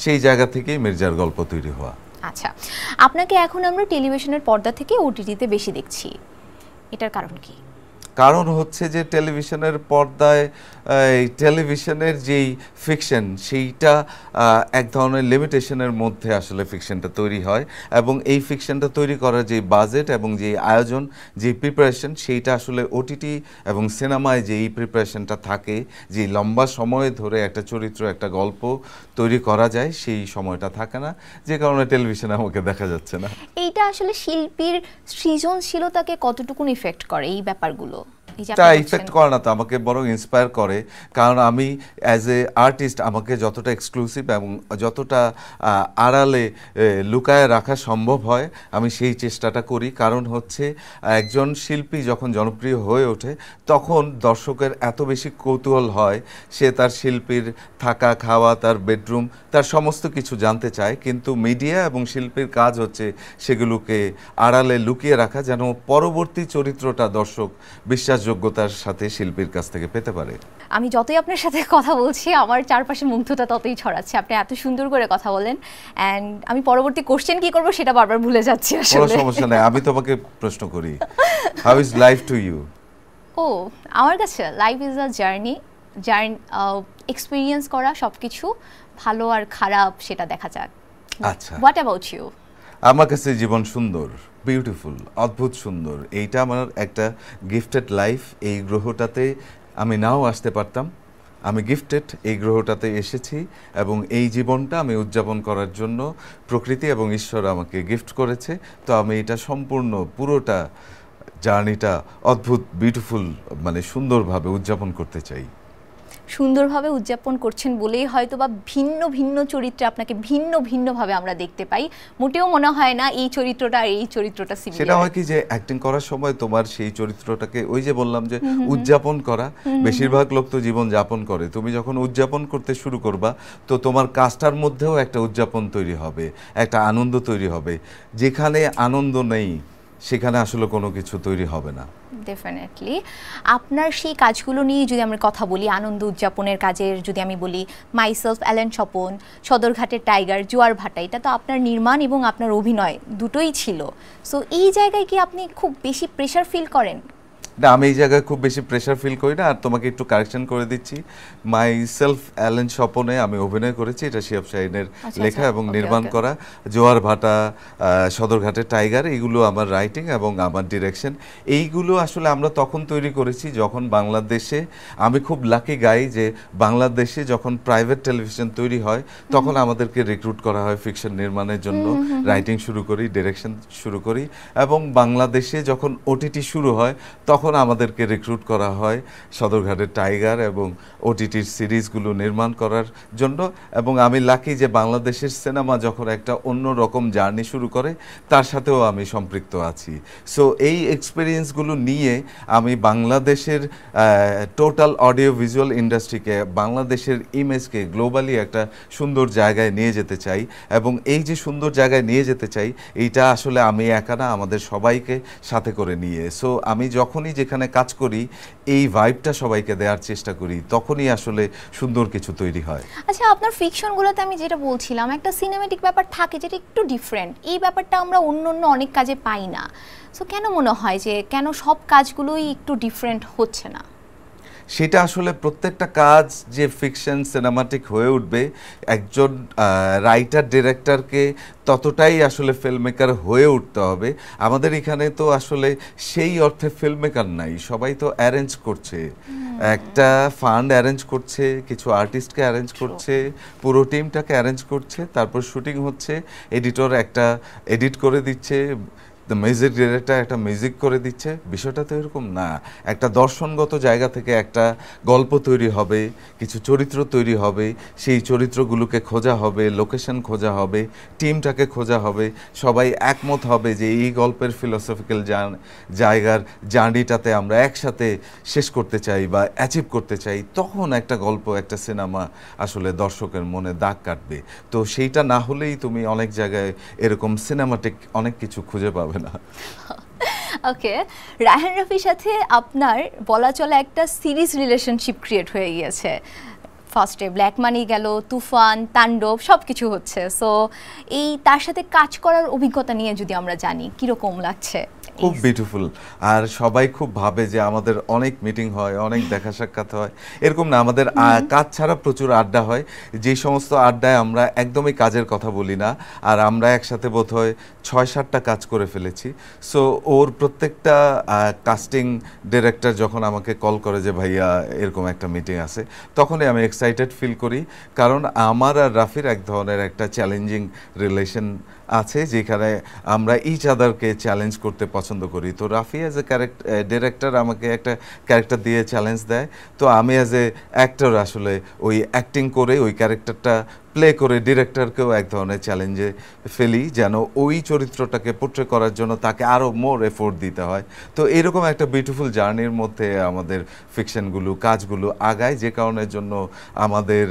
সেই জায়গা থেকেই মির্জার গল্প তৈরি হওয়া। আচ্ছা, আপনাকে এখন আমরা টেলিভিশনের পর্দা থেকে ওটিটিতে বেশি দেখছি, এটার কারণ কি? কারণ হচ্ছে যে টেলিভিশনের পর্দায় টেলিভিশনের যেই ফিকশন, সেইটা এক ধরনের লিমিটেশনের মধ্যে আসলে ফিকশনটা তৈরি হয়, এবং এই ফিকশনটা তৈরি করার যে বাজেট এবং যে আয়োজন, যে প্রিপারেশন, সেইটা আসলে ওটিটি এবং সিনেমায় যে এই প্রিপারেশনটা থাকে, যে লম্বা সময় ধরে একটা চরিত্র, একটা গল্প তৈরি করা যায়, সেই সময়টা থাকে না, যে কারণে টেলিভিশনে আমাকে দেখা যাচ্ছে না। এইটা আসলে শিল্পীর সৃজনশীলতাকে কতটুকুন ইফেক্ট করে এই ব্যাপারগুলো? তা ইফেক্ট করে না তো, আমাকে বরং ইন্সপায়ার করে। কারণ আমি অ্যাজ এ আর্টিস্ট, আমাকে যতটা এক্সক্লুসিভ এবং যতটা আড়ালে লুকায় রাখা সম্ভব হয়, আমি সেই চেষ্টাটা করি। কারণ হচ্ছে একজন শিল্পী যখন জনপ্রিয় হয়ে ওঠে, তখন দর্শকের এত বেশি কৌতূহল হয়, সে তার শিল্পীর থাকা, খাওয়া, তার বেডরুম, তার সমস্ত কিছু জানতে চায়। কিন্তু মিডিয়া এবং শিল্পীর কাজ হচ্ছে সেগুলোকে আড়ালে লুকিয়ে রাখা, যেন পরবর্তী চরিত্রটা দর্শক বিশ্বাসযোগ্যতার সাথে শিল্পীর কাছ থেকে পেতে পারে। আমি যতই আপনার সাথে কথা বলছি, আমার চারপাশে মুগ্ধতা ততই ছড়াচ্ছে। আপনি এত সুন্দর করে কথা বলেন, অ্যান্ড আমি পরবর্তী কোশ্চেন কি করব সেটা বারবার ভুলে যাচ্ছি আসলে। কোনো সমস্যা নাই, আমি তোমাকে প্রশ্ন করি, how is life to you? ও, আমার কাছে life is a journey, experience করা, সবকিছু ভালো আর খারাপ সেটা দেখা যাক। আচ্ছা, হোয়াট অ্যাবাউট ইউ? আমার কাছে জীবন সুন্দর, বিউটিফুল, অদ্ভুত সুন্দর। এইটা আমার একটা গিফটেড লাইফ। এই গ্রহটাতে আমি নাও আসতে পারতাম, আমি গিফটেড, এই গ্রহটাতে এসেছি, এবং এই জীবনটা আমি উদযাপন করার জন্য প্রকৃতি এবং ঈশ্বর আমাকে গিফট করেছে। তো আমি এটা সম্পূর্ণ, পুরোটা জার্নিটা অদ্ভুত, বিউটিফুল, মানে সুন্দরভাবে উদযাপন করতে চাই। সুন্দরভাবে উদযাপন করছেন বলেই হয়তো বা ভিন্ন ভিন্ন চরিত্রে আপনাকে ভিন্ন ভিন্নভাবে আমরা দেখতে পাই, মোটেও মনে হয় না এই চরিত্রটা আর এই চরিত্রটা সিমিলার। সেটা হয় কি যে অ্যাক্টিং করার সময় তোমার সেই চরিত্রটাকে ওই যে বললাম যে উদযাপন করা, বেশিরভাগ লোক তো জীবন যাপন করে, তুমি যখন উদযাপন করতে শুরু করবা তো তোমার কাজটার মধ্যেও একটা উদযাপন তৈরি হবে, একটা আনন্দ তৈরি হবে। যেখানে আনন্দ নেই সেখানে আসলে কোনো কিছু তৈরি হবে না। ডেফিনেটলি আপনার সেই কাজগুলো নিয়ে যদি আমরা কথা বলি, আনন্দ উদযাপনের কাজের যদি আমি বলি, মাইসেলফ, অ্যালেন স্বপন, সদরঘাটের টাইগার, জোয়ার ভাটা, এটা তো আপনার নির্মাণ এবং আপনার অভিনয় দুটোই ছিল। সো এই জায়গায় কি আপনি খুব বেশি প্রেশার ফিল করেন? না, আমি এই জায়গায় খুব বেশি প্রেশার ফিল করি না। আর তোমাকে একটু কারেকশন করে দিচ্ছি, মাই সেলফ অ্যালেন স্বপনে আমি অভিনয় করেছি, এটা শিহাব শাহীনের লেখা এবং নির্মাণ করা। জোয়ার ভাটা, সদরঘাটের টাইগার, এগুলো আমার রাইটিং এবং আমার ডিরেকশন। এইগুলো আসলে আমরা তখন তৈরি করেছি যখন বাংলাদেশে, আমি খুব লাকি গাই যে বাংলাদেশে যখন প্রাইভেট টেলিভিশন তৈরি হয় তখন আমাদেরকে রিক্রুট করা হয় ফিকশন নির্মাণের জন্য। রাইটিং শুরু করি, ডিরেকশন শুরু করি, এবং বাংলাদেশে যখন ওটিটি শুরু হয় তখন আমাদেরকে রিক্রুট করা হয় সদরঘাটের টাইগার এবং ওটিটির সিরিজগুলো নির্মাণ করার জন্য। এবং আমি লাকি যে বাংলাদেশের সিনেমা যখন একটা অন্য রকম জার্নি শুরু করে তার সাথেও আমি সম্পৃক্ত আছি। সো এই এক্সপিরিয়েন্সগুলো নিয়ে আমি বাংলাদেশের টোটাল অডিও ভিজুয়াল ইন্ডাস্ট্রিকে, বাংলাদেশের ইমেজকে গ্লোবালি একটা সুন্দর জায়গায় নিয়ে যেতে চাই। এবং এই যে সুন্দর জায়গায় নিয়ে যেতে চাই, এইটা আসলে আমি একা না, আমাদের সবাইকে সাথে করে নিয়ে। সো আমি যখনই যেখানে কাজ করি এই ভাইবটা সবাইকে দেওয়ার চেষ্টা করি, তখনই আসলে সুন্দর কিছু তৈরি হয়। আচ্ছা, আপনার ফিকশনগুলোতে আমি যেটা বলছিলাম, একটা সিনেমেটিক ব্যাপার থাকে যেটা একটু ডিফারেন্ট, এই ব্যাপারটা আমরা অন্য অন্য অনেক কাজে পাই না। সো কেন মনে হয় যে কেন সব কাজগুলোই একটু ডিফারেন্ট হচ্ছে না? সেটা আসলে প্রত্যেকটা কাজ যে ফিকশন সিনেমাটিক হয়ে উঠবে, একজন রাইটার ডিরেক্টরকে ততটাই আসলে ফিল্মমেকার হয়ে উঠতে হবে। আমাদের এখানে তো আসলে সেই অর্থে ফিল্মমেকার নাই, সবাই তো অ্যারেঞ্জ করছে, একটা ফান্ড অ্যারেঞ্জ করছে, কিছু আর্টিস্টকে অ্যারেঞ্জ করছে, পুরো টিমটাকে অ্যারেঞ্জ করছে, তারপর শুটিং হচ্ছে, এডিটর একটা এডিট করে দিচ্ছে, মিউজিক ডিরেক্টর একটা মিউজিক করে দিচ্ছে। বিষয়টা তো এরকম না, একটা দর্শনগত জায়গা থেকে একটা গল্প তৈরি হবে, কিছু চরিত্র তৈরি হবে, সেই চরিত্রগুলোকে খোঁজা হবে, লোকেশন খোঁজা হবে, টিমটাকে খোঁজা হবে, সবাই একমত হবে যে এই গল্পের ফিলোসফিক্যাল জায়গার জার্নিটাতে আমরা একসাথে শেষ করতে চাই বা অ্যাচিভ করতে চাই, তখন একটা গল্প, একটা সিনেমা আসলে দর্শকের মনে দাগ কাটবে। তো সেইটা না হলেই তুমি অনেক জায়গায় এরকম সিনেমাটিক অনেক কিছু খুঁজে পাবে না। ওকে, রায়হান রাফির সাথে আপনার বলা চলে একটা সিরিজ রিলেশনশিপ ক্রিয়েট হয়ে গিয়েছে। ফার্স্টে ব্ল্যাক মানি গেল, তুফান, তাণ্ডব, সব কিছু হচ্ছে। সো এই তার সাথে কাজ করার অভিজ্ঞতা নিয়ে যদি আমরা জানি, কীরকম লাগছে? খুব বিউটিফুল। আর সবাই খুব ভাবে যে আমাদের অনেক মিটিং হয়, অনেক দেখা সাক্ষাৎ হয়, এরকম না। আমাদের কাজ ছাড়া প্রচুর আড্ডা হয়, যে সমস্ত আড্ডায় আমরা একদমই কাজের কথা বলি না। আর আমরা একসাথে বোধহয় ৬-৭টা কাজ করে ফেলেছি। সো ওর প্রত্যেকটা কাস্টিং ডিরেক্টর যখন আমাকে কল করে যে ভাইয়া এরকম একটা মিটিং আছে, তখনই আমি এক্সাইটেড ফিল করি, কারণ আমার আর রাফির এক ধরনের একটা চ্যালেঞ্জিং রিলেশন আছে, যেখানে আমরা ইচ আদারকে চ্যালেঞ্জ করতে পছন্দ করি। তো রাফি অ্যাজ এ ডিরেক্টর আমাকে একটা ক্যারেক্টার দিয়ে চ্যালেঞ্জ দেয়, তো আমি অ্যাজ এ অ্যাক্টর আসলে ওই অ্যাক্টিং করে ওই ক্যারেক্টারটা প্লে করে ডিরেক্টরকেও এক ধরনের চ্যালেঞ্জে ফেলি, যেন ওই চরিত্রটাকে পোট্রে করার জন্য তাকে আরও মোর এফোর্ট দিতে হয়। তো এরকম একটা বিউটিফুল জার্নির মধ্যে আমাদের ফিকশনগুলো, কাজগুলো আগায়, যে কারণের জন্য আমাদের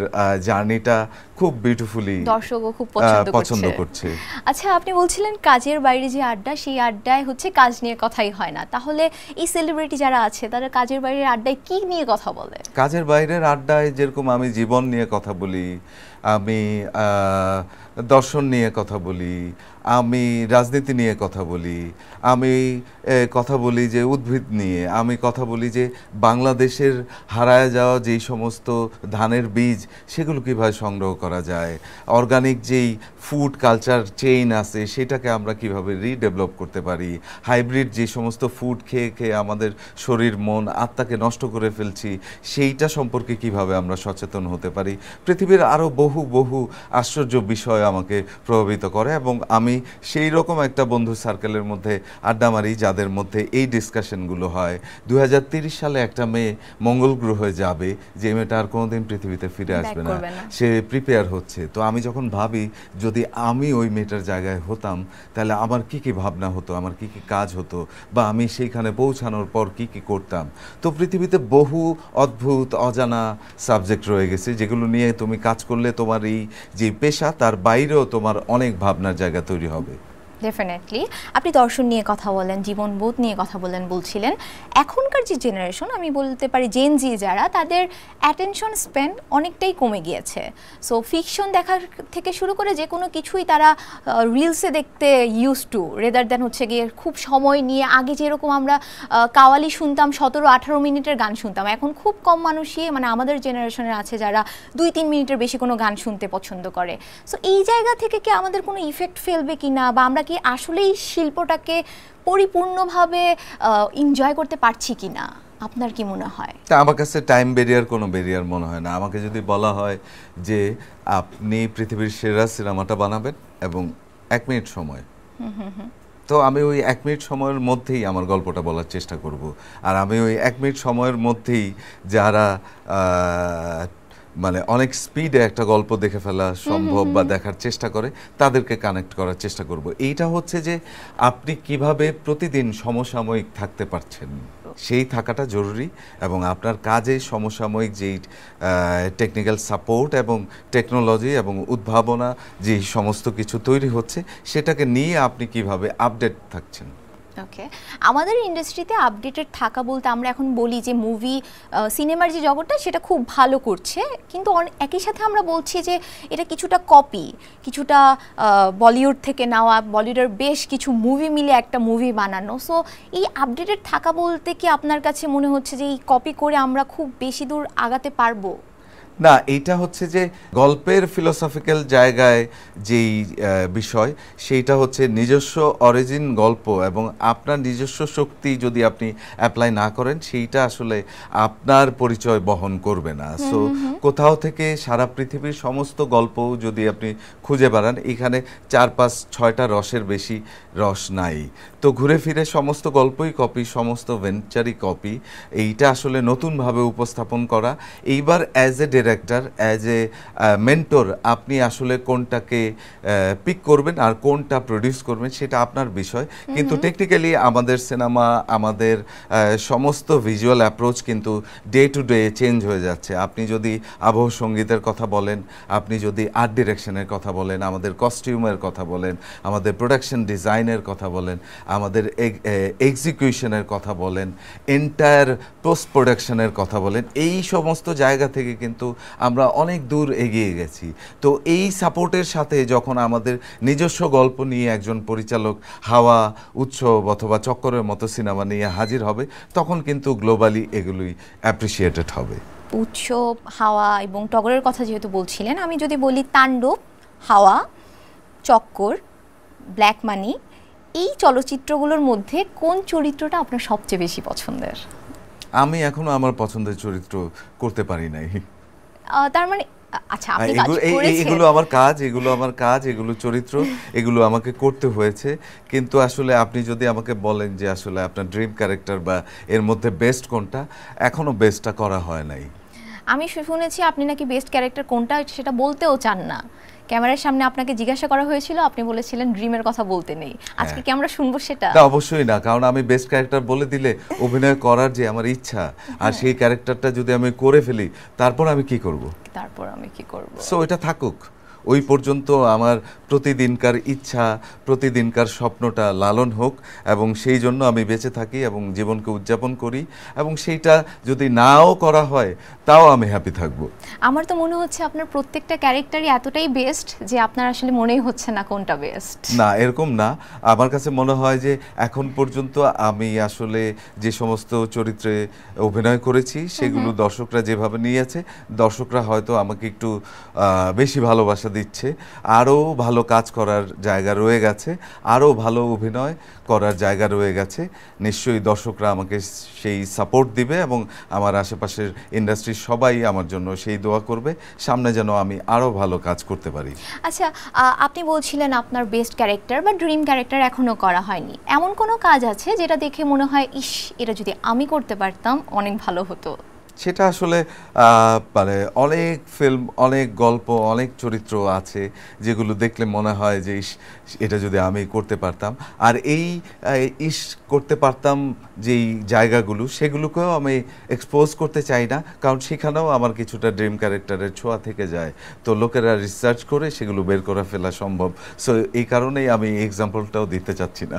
জার্নিটা খুব বিউটিফুলি দর্শকও খুব পছন্দ করছে। আচ্ছা, আপনি বলছিলেন কাজের বাইরে যে আড্ডা, সেই আড্ডায় হচ্ছে কাজ নিয়ে কথাই হয় না, তাহলে এই সেলিব্রিটি যারা আছে তারা কাজের বাইরের আড্ডায় কি নিয়ে কথা বলে? কাজের বাইরের আড্ডায় যেরকম আমি জীবন নিয়ে কথা বলি, আমি দর্শন নিয়ে কথা বলি, আমি রাজনীতি নিয়ে কথা বলি, আমি কথা বলি যে উদ্ভিদ নিয়ে, আমি কথা বলি যে বাংলাদেশের হারায় যাওয়া যেই সমস্ত ধানের বীজ সেগুলো কীভাবে সংগ্রহ করা যায়, অর্গানিক যেই ফুড কালচার চেইন আছে সেটাকে আমরা কিভাবে রিডেভেলপ করতে পারি, হাইব্রিড যে সমস্ত ফুড খেয়ে খেয়ে আমাদের শরীর, মন, আত্মাকে নষ্ট করে ফেলছি, সেইটা সম্পর্কে কিভাবে আমরা সচেতন হতে পারি, পৃথিবীর আরও বহু বহু বহু আশ্চর্য বিষয় আমাকে প্রভাবিত করে, এবং আমি সেই রকম একটা বন্ধু সার্কেলের মধ্যে আড্ডা মারি যাদের মধ্যে এই ডিসকাশনগুলো হয়। 2030 সালে একটা মেয়ে মঙ্গল গ্রহে যাবে, যে মেয়েটা আর কোনোদিন পৃথিবীতে ফিরে আসবে না, সে প্রিপেয়ার হচ্ছে। তো আমি যখন ভাবি যদি আমি ওই মেয়েটার জায়গায় হতাম তাহলে আমার কি কি ভাবনা হতো, আমার কি কি কাজ হতো, বা আমি সেইখানে পৌঁছানোর পর কি কি করতাম। তো পৃথিবীতে বহু অদ্ভুত অজানা সাবজেক্ট রয়ে গেছে যেগুলো নিয়ে তুমি কাজ করলে তোমার এই যে পেশা তার বাইরেও তোমার অনেক ভাবনার জায়গা তৈরি হবে। ডেফিনেটলি। আপনি দর্শন নিয়ে কথা বলেন, জীবনবোধ নিয়ে কথা বলছিলেন। এখনকার যে জেনারেশন, আমি বলতে পারি জেন জি যারা, তাদের অ্যাটেনশন স্প্যান অনেকটাই কমে গিয়েছে। সো ফিকশন দেখার থেকে শুরু করে যে কোনো কিছুই তারা রিলসে দেখতে ইউজ টু, রেদার দেন হচ্ছে গিয়ে খুব সময় নিয়ে। আগে যেরকম আমরা কাওয়ালি শুনতাম 17-18 মিনিটের গান শুনতাম, এখন খুব কম মানুষই মানে আমাদের জেনারেশনের আছে যারা 2-3 মিনিটের বেশি কোনো গান শুনতে পছন্দ করে। সো এই জায়গা থেকে কি আমাদের কোনো ইফেক্ট ফেলবে কি না, বা আমরা কি আসলেই শিল্পটাকে পরিপূর্ণভাবে এনজয় করতে পারছি কি না, আপনার কি মনে হয়? তা আমার কাছে টাইম ব্যারিয়ার কোনো ব্যারিয়ার মনে হয় না। আমাকে যদি বলা হয় যে আপনি পৃথিবীর সেরা সিনেমাটা বানাবেন এবং 1 মিনিট সময়, তো আমি ওই 1 মিনিট সময়ের মধ্যেই আমার গল্পটা বলার চেষ্টা করব। আর আমি ওই 1 মিনিট সময়ের মধ্যেই যারা মানে অনেক স্পিডে একটা গল্প দেখে ফেলা সম্ভব বা দেখার চেষ্টা করে, তাদেরকে কানেক্ট করার চেষ্টা করব। এইটা হচ্ছে যে আপনি কিভাবে প্রতিদিন সমসাময়িক থাকতে পারছেন, সেই থাকাটা জরুরি। এবং আপনার কাজে সমসাময়িক যেই টেকনিক্যাল সাপোর্ট এবং টেকনোলজি এবং উদ্ভাবনা যে সমস্ত কিছু তৈরি হচ্ছে, সেটাকে নিয়ে আপনি কিভাবে আপডেট থাকছেন। ওকে, আমাদের ইন্ডাস্ট্রিতে আপডেটেড থাকা বলতে আমরা এখন বলি যে মুভি সিনেমার যে জগৎটা সেটা খুব ভালো করছে, কিন্তু একই সাথে আমরা বলছি যে এটা কিছুটা কপি, কিছুটা বলিউড থেকে নেওয়া, বলিউডের বেশ কিছু মুভি মিলে একটা মুভি বানানো। সো এই আপডেটেড থাকা বলতে কি আপনার কাছে মনে হচ্ছে যে এই কপি করে আমরা খুব বেশি দূর আগাতে পারবো? না, এইটা হচ্ছে যে গল্পের ফিলোসফিক্যাল জায়গায় যেই বিষয়, সেইটা হচ্ছে নিজস্ব অরিজিন গল্প এবং আপনার নিজস্ব শক্তি যদি আপনি অ্যাপ্লাই না করেন, সেইটা আসলে আপনার পরিচয় বহন করবে না। সো কোথাও থেকে সারা পৃথিবীর সমস্ত গল্প যদি আপনি খুঁজে বেড়ান, এখানে 4-5-6টা রসের বেশি রস নাই। তো ঘুরে ফিরে সমস্ত গল্পই কপি, সমস্ত ভেঞ্চারই কপি। এইটা আসলে নতুনভাবে উপস্থাপন করা। এইবার as a director, as a mentor, আপনি আসলে কোনটাকে পিক করবেন আর কোনটা প্রডিউস করবেন সেটা আপনার বিষয়। কিন্তু টেকনিক্যালি আমাদের সিনেমা, আমাদের সমস্ত ভিজুয়াল অ্যাপ্রোচ কিন্তু ডে টু ডে চেঞ্জ হয়ে যাচ্ছে। আপনি যদি আবহ সঙ্গীতের কথা বলেন, আপনি যদি আর্ট ডিরেকশনের কথা বলেন, আমাদের কস্টিউমের কথা বলেন, আমাদের প্রোডাকশন ডিজাইনের কথা বলেন, আমাদের এক্সিকিউশনের কথা বলেন, এন্টায়ার পোস্ট প্রোডাকশনের কথা বলেন, এই সমস্ত জায়গা থেকে কিন্তু আমরা অনেক দূর এগিয়ে গেছি। তো এই সাপোর্টের সাথে যখন আমাদের নিজস্ব গল্প নিয়ে একজন পরিচালক হাওয়া, উৎসব অথবা চক্করের মতো সিনেমা নিয়ে হাজির হবে, তখন কিন্তু গ্লোবালি এগুলোই অ্যাপ্রিসিয়েটেড হবে। উৎসব, হাওয়া এবং টগরের কথা যেহেতু বলছিলেন, আমি যদি বলি তাণ্ডব, হাওয়া, চক্কর, ব্ল্যাক মানি, এই চলচ্চিত্রগুলোর মধ্যে কোন চরিত্রটা আপনার সবচেয়ে বেশি পছন্দের? আমি এখনো আমার পছন্দের চরিত্র করতে পারি নাই। তার মানে আচ্ছা, আপনি কাজ করেছেন। এগুলো আমার কাজ, এগুলো চরিত্র, এগুলো আমাকে করতে হয়েছে। কিন্তু আসলে আপনি যদি আমাকে বলেন যে আসলে আপনার ড্রিম ক্যারেক্টার বা এর মধ্যে বেস্ট কোনটা, এখনো বেস্টটা করা হয় নাই। আমি শুনেছি আপনি নাকি বেস্ট ক্যারেক্টার কোনটা সেটা বলতেও চান না। ক্যামেরার সামনে আপনাকে জিজ্ঞাসা করা হয়েছিল, আপনি বলেছিলেন ড্রিমের কথা বলতে নেই। আজকে কি আমরা শুনবো সেটা? না, অবশ্যই না, কারণ আমি বেস্ট ক্যারেক্টার বলে দিলে অভিনয় করার যে আমার ইচ্ছা, আর সেই ক্যারেক্টারটা যদি আমি করে ফেলি, তারপর আমি কি করব? সো এটা থাকুক, ওই পর্যন্ত আমার প্রতিদিনকার ইচ্ছা, প্রতিদিনকার স্বপ্নটা লালন হোক, এবং সেই জন্য আমি বেঁচে থাকি এবং জীবনকে উদযাপন করি, এবং সেইটা যদি নাও করা হয় তাও আমি হ্যাপি থাকব। আমার তো মনে হচ্ছে আপনার প্রত্যেকটা ক্যারেক্টারই এতটাই বেস্ট যে আপনার আসলে মনেই হচ্ছে না কোনটা বেস্ট। না, এরকম না। আমার কাছে মনে হয় যে এখন পর্যন্ত আমি আসলে যে সমস্ত চরিত্রে অভিনয় করেছি সেগুলো দর্শকরা যেভাবে নিয়েছে, দর্শকরা হয়তো আমাকে একটু বেশি ভালোবাসা দিচ্ছে, আরও ভালো কাজ করার জায়গা রয়ে গেছে, আরও ভালো অভিনয় করার জায়গা রয়ে গেছে। নিশ্চয়ই দর্শকরা আমাকে সেই সাপোর্ট দিবে এবং আমার আশেপাশের ইন্ডাস্ট্রির সবাই আমার জন্য সেই দোয়া করবে সামনে যেন আমি আরও ভালো কাজ করতে পারি। আচ্ছা, আপনি বলছিলেন আপনার বেস্ট ক্যারেক্টার বা ড্রিম ক্যারেক্টার এখনও করা হয়নি, এমন কোনো কাজ আছে যেটা দেখে মনে হয় ইস, এটা যদি আমি করতে পারতাম অনেক ভালো হতো? সেটা আসলে মানে অনেক ফিল্ম, অনেক গল্প, অনেক চরিত্র আছে যেগুলো দেখলে মনে হয় যে ইস, এটা যদি আমি করতে পারতাম। আর এই ইস করতে পারতাম যেই জায়গাগুলো, সেগুলোকেও আমি এক্সপোজ করতে চাই না, কারণ সেখানেও আমার কিছুটা ড্রিম ক্যারেক্টারের ছোঁয়া থেকে যায়। তো লোকেরা রিসার্চ করে সেগুলো বের করে ফেলা সম্ভব। সো এই কারণেই আমি এক্সাম্পলটাও দিতে চাচ্ছি না।